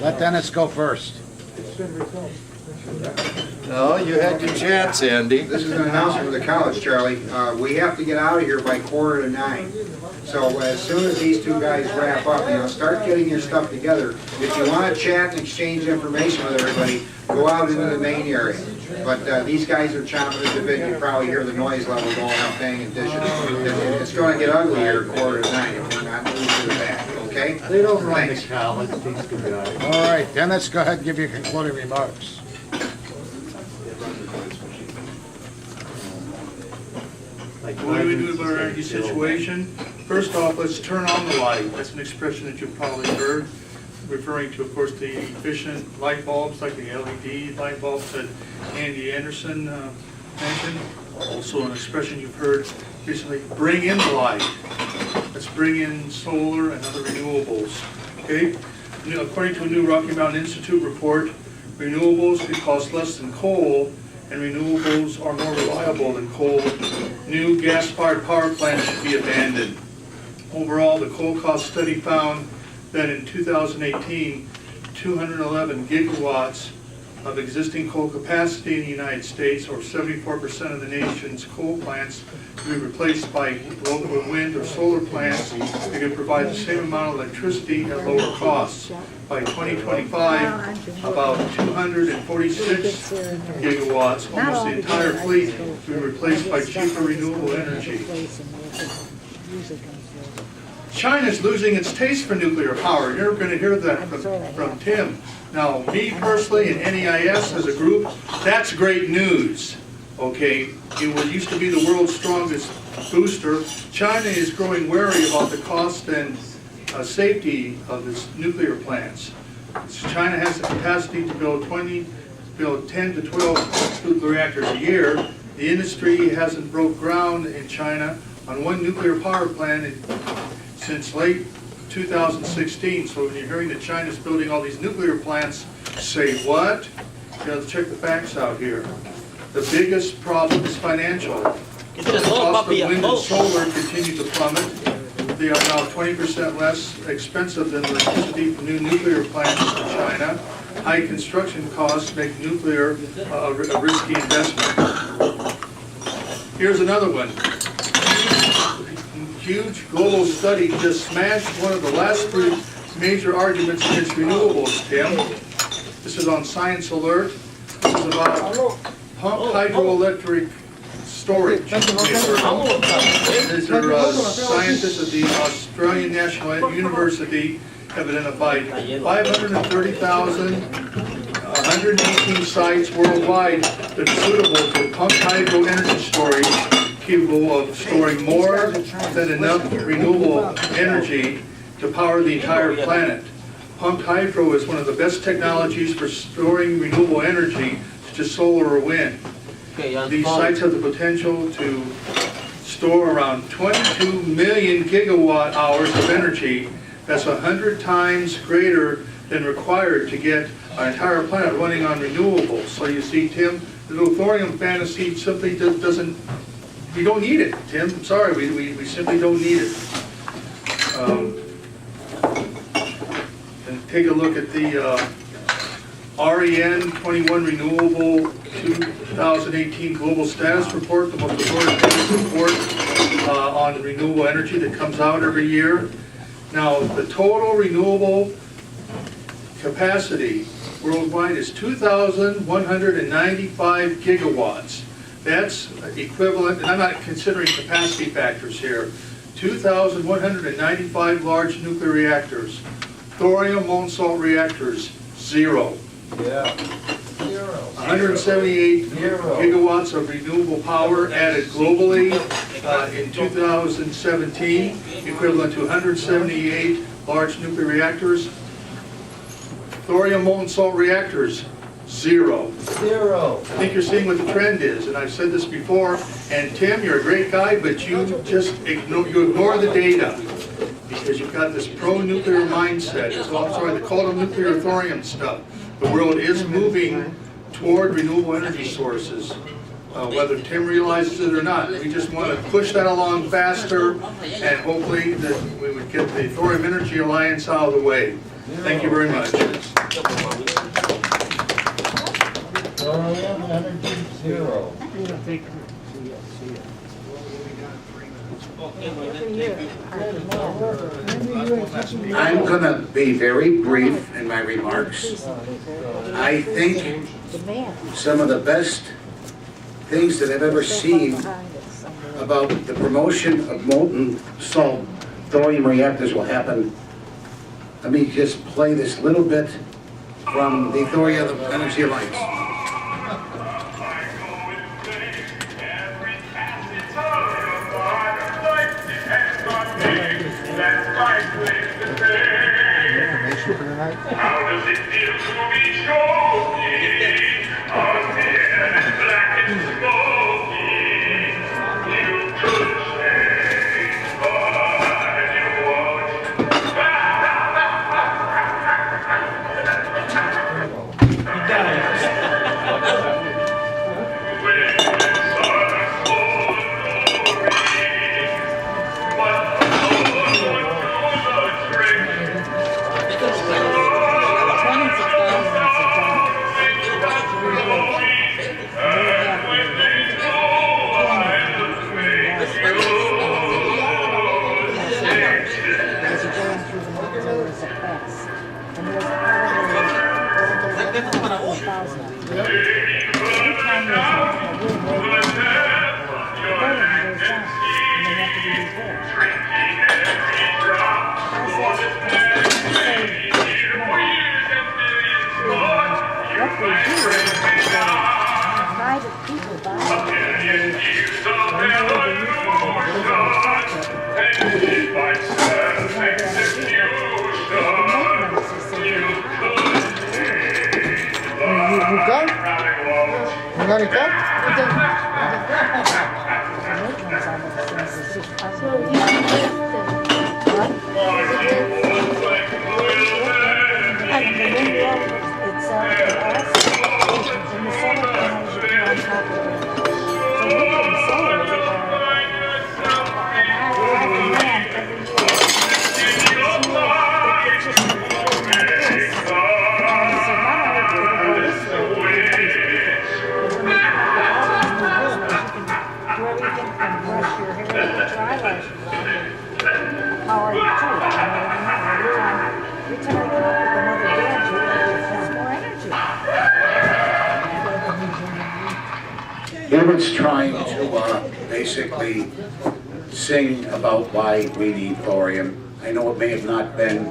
Let Dennis go first.
No, you had your chance, Andy.
This is an announcement for the college, Charlie. We have to get out of here by 8:45. So as soon as these two guys wrap up, start getting your stuff together. If you want to chat and exchange information with everybody, go out into the main area. But these guys are chomping at the bit. You probably hear the noise level going up, paying attention. It's going to get ugly here at 8:45 if we're not moving to the back, okay?
They don't run the college, these guys.
All right, Dennis, go ahead and give your concluding remarks.
What do we do about our energy situation? First off, let's turn on the light. That's an expression that you've probably heard, referring to, of course, the efficient light bulbs, like the LED light bulbs that Andy Anderson mentioned. also an expression you've heard recently, bring in the light. Let's bring in solar and other renewables, okay? According to a new Rocky Mountain Institute report, renewables could cost less than coal, and renewables are more reliable than coal. New gas-fired power plants should be abandoned. Overall, the coal cost study found that in 2018, 211 gigawatts of existing coal capacity in the United States, or 74% of the nation's coal plants, to be replaced by local wind or solar plants that can provide the same amount of electricity at lower costs. By 2025, about 246 gigawatts, almost the entire fleet, to be replaced by cheaper renewable energy. China's losing its taste for nuclear power. You're going to hear that from Tim. Now, me personally and NEIS as a group, that's great news. Okay, it used to be the world's strongest booster. China is growing wary about the cost and safety of its nuclear plants. China has the capacity to build 10 to 12 nuclear reactors a year. The industry hasn't broke ground in China on one nuclear power plant since late 2016. So when you're hearing that China's building all these nuclear plants, say what? You have to check the facts out here. The biggest problem is financial. The cost of wind and solar continue to plummet. They are now 20% less expensive than electricity from new nuclear plants in China. High construction costs make nuclear a risky investment. Here's another one. Huge global study just smashed one of the last three major arguments against renewables, Tim. This is on Science Alert. This is about pumped hydroelectric storage. These are scientists at the Australian National University have identified 530,000, 118 sites worldwide that are suitable for pumped hydro energy storage, capable of storing more than enough renewable energy to power the entire planet. Pumped hydro is one of the best technologies for storing renewable energy, such as solar or wind. These sites have the potential to store around 22 million gigawatt hours of energy. That's 100 times greater than required to get our entire planet running on renewables. So you see, Tim, the little thorium fantasy simply doesn't, we don't need it, Tim. I'm sorry, we simply don't need it. And take a look at the REN 21 Renewable 2018 Global Status Report, the most authoritative report on renewable energy that comes out every year. Now, the total renewable capacity worldwide is 2,195 gigawatts. That's equivalent, and I'm not considering capacity factors here, 2,195 large nuclear reactors. Thorium molten salt reactors, 0.
Yeah.
178 gigawatts of renewable power added globally in 2017, equivalent to 178 large nuclear reactors. Thorium molten salt reactors, 0. I think you're seeing what the trend is, and I've said this before, and Tim, you're a great guy, but you just ignore the data, because you've got this pro-nuclear mindset. They call it nuclear thorium stuff. The world is moving toward renewable energy sources, whether Tim realizes it or not. We just want to push that along faster, and hopefully that we would get the Thorium Energy Alliance out of the way. Thank you very much.
Thorium energy, 0.
I'm going to be very brief in my remarks. I think some of the best things that I've ever seen about the promotion of molten salt thorium reactors will happen. Let me just play this little bit from the Thorium Energy Alliance.
How does it feel to be choking? Our skin is black and smoky.
already cooked?
Everyone's trying to basically sing about why we need thorium. I know it may have not been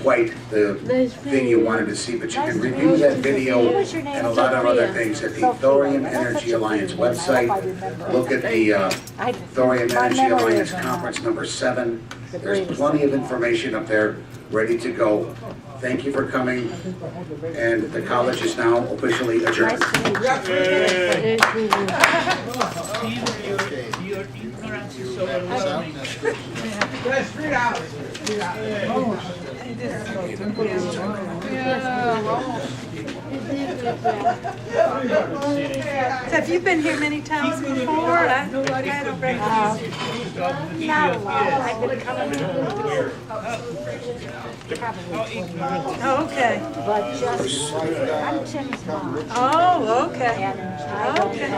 quite the thing you wanted to see, but you can review that video and a lot of other things at the Thorium Energy Alliance website. Look at the Thorium Energy Alliance Conference number 7. There's plenty of information up there ready to go. Thank you for coming, and the college is now officially adjourned.
That's $3.
So have you been here many times before? I don't recognize you.
Not a lot. I've been coming here probably 20 years.
Oh, okay.
But just, I'm Tim's mom.
Oh, okay.
Okay.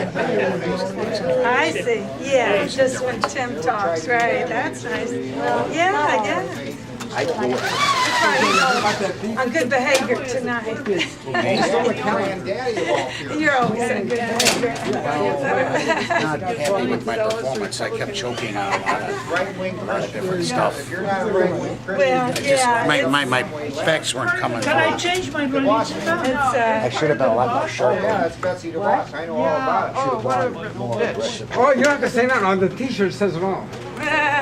I see. Yeah, just when Tim talks, right? That's nice. Yeah, yeah. On good behavior tonight. You're always on good behavior.
Not happy with my performance. I kept choking on a lot of different stuff.
Well, yeah.
My facts weren't coming
Can I
through.
change my religion?
I should have been a lot more sharp.
Yeah, that's Betsy DeVos, I know all about it.
Oh, you don't have to say nothing, on the t-shirt says it all.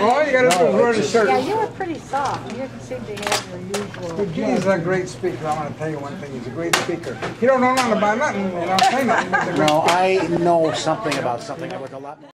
All you gotta do is wear the shirt.
Yeah, you were pretty soft. You didn't seem to have your usual.
But Gene's a great speaker, I wanna tell you one thing, he's a great speaker. He don't know nothing about nothing, and I'll say nothing, but he's a great
No, I know something about something. I work a lot more.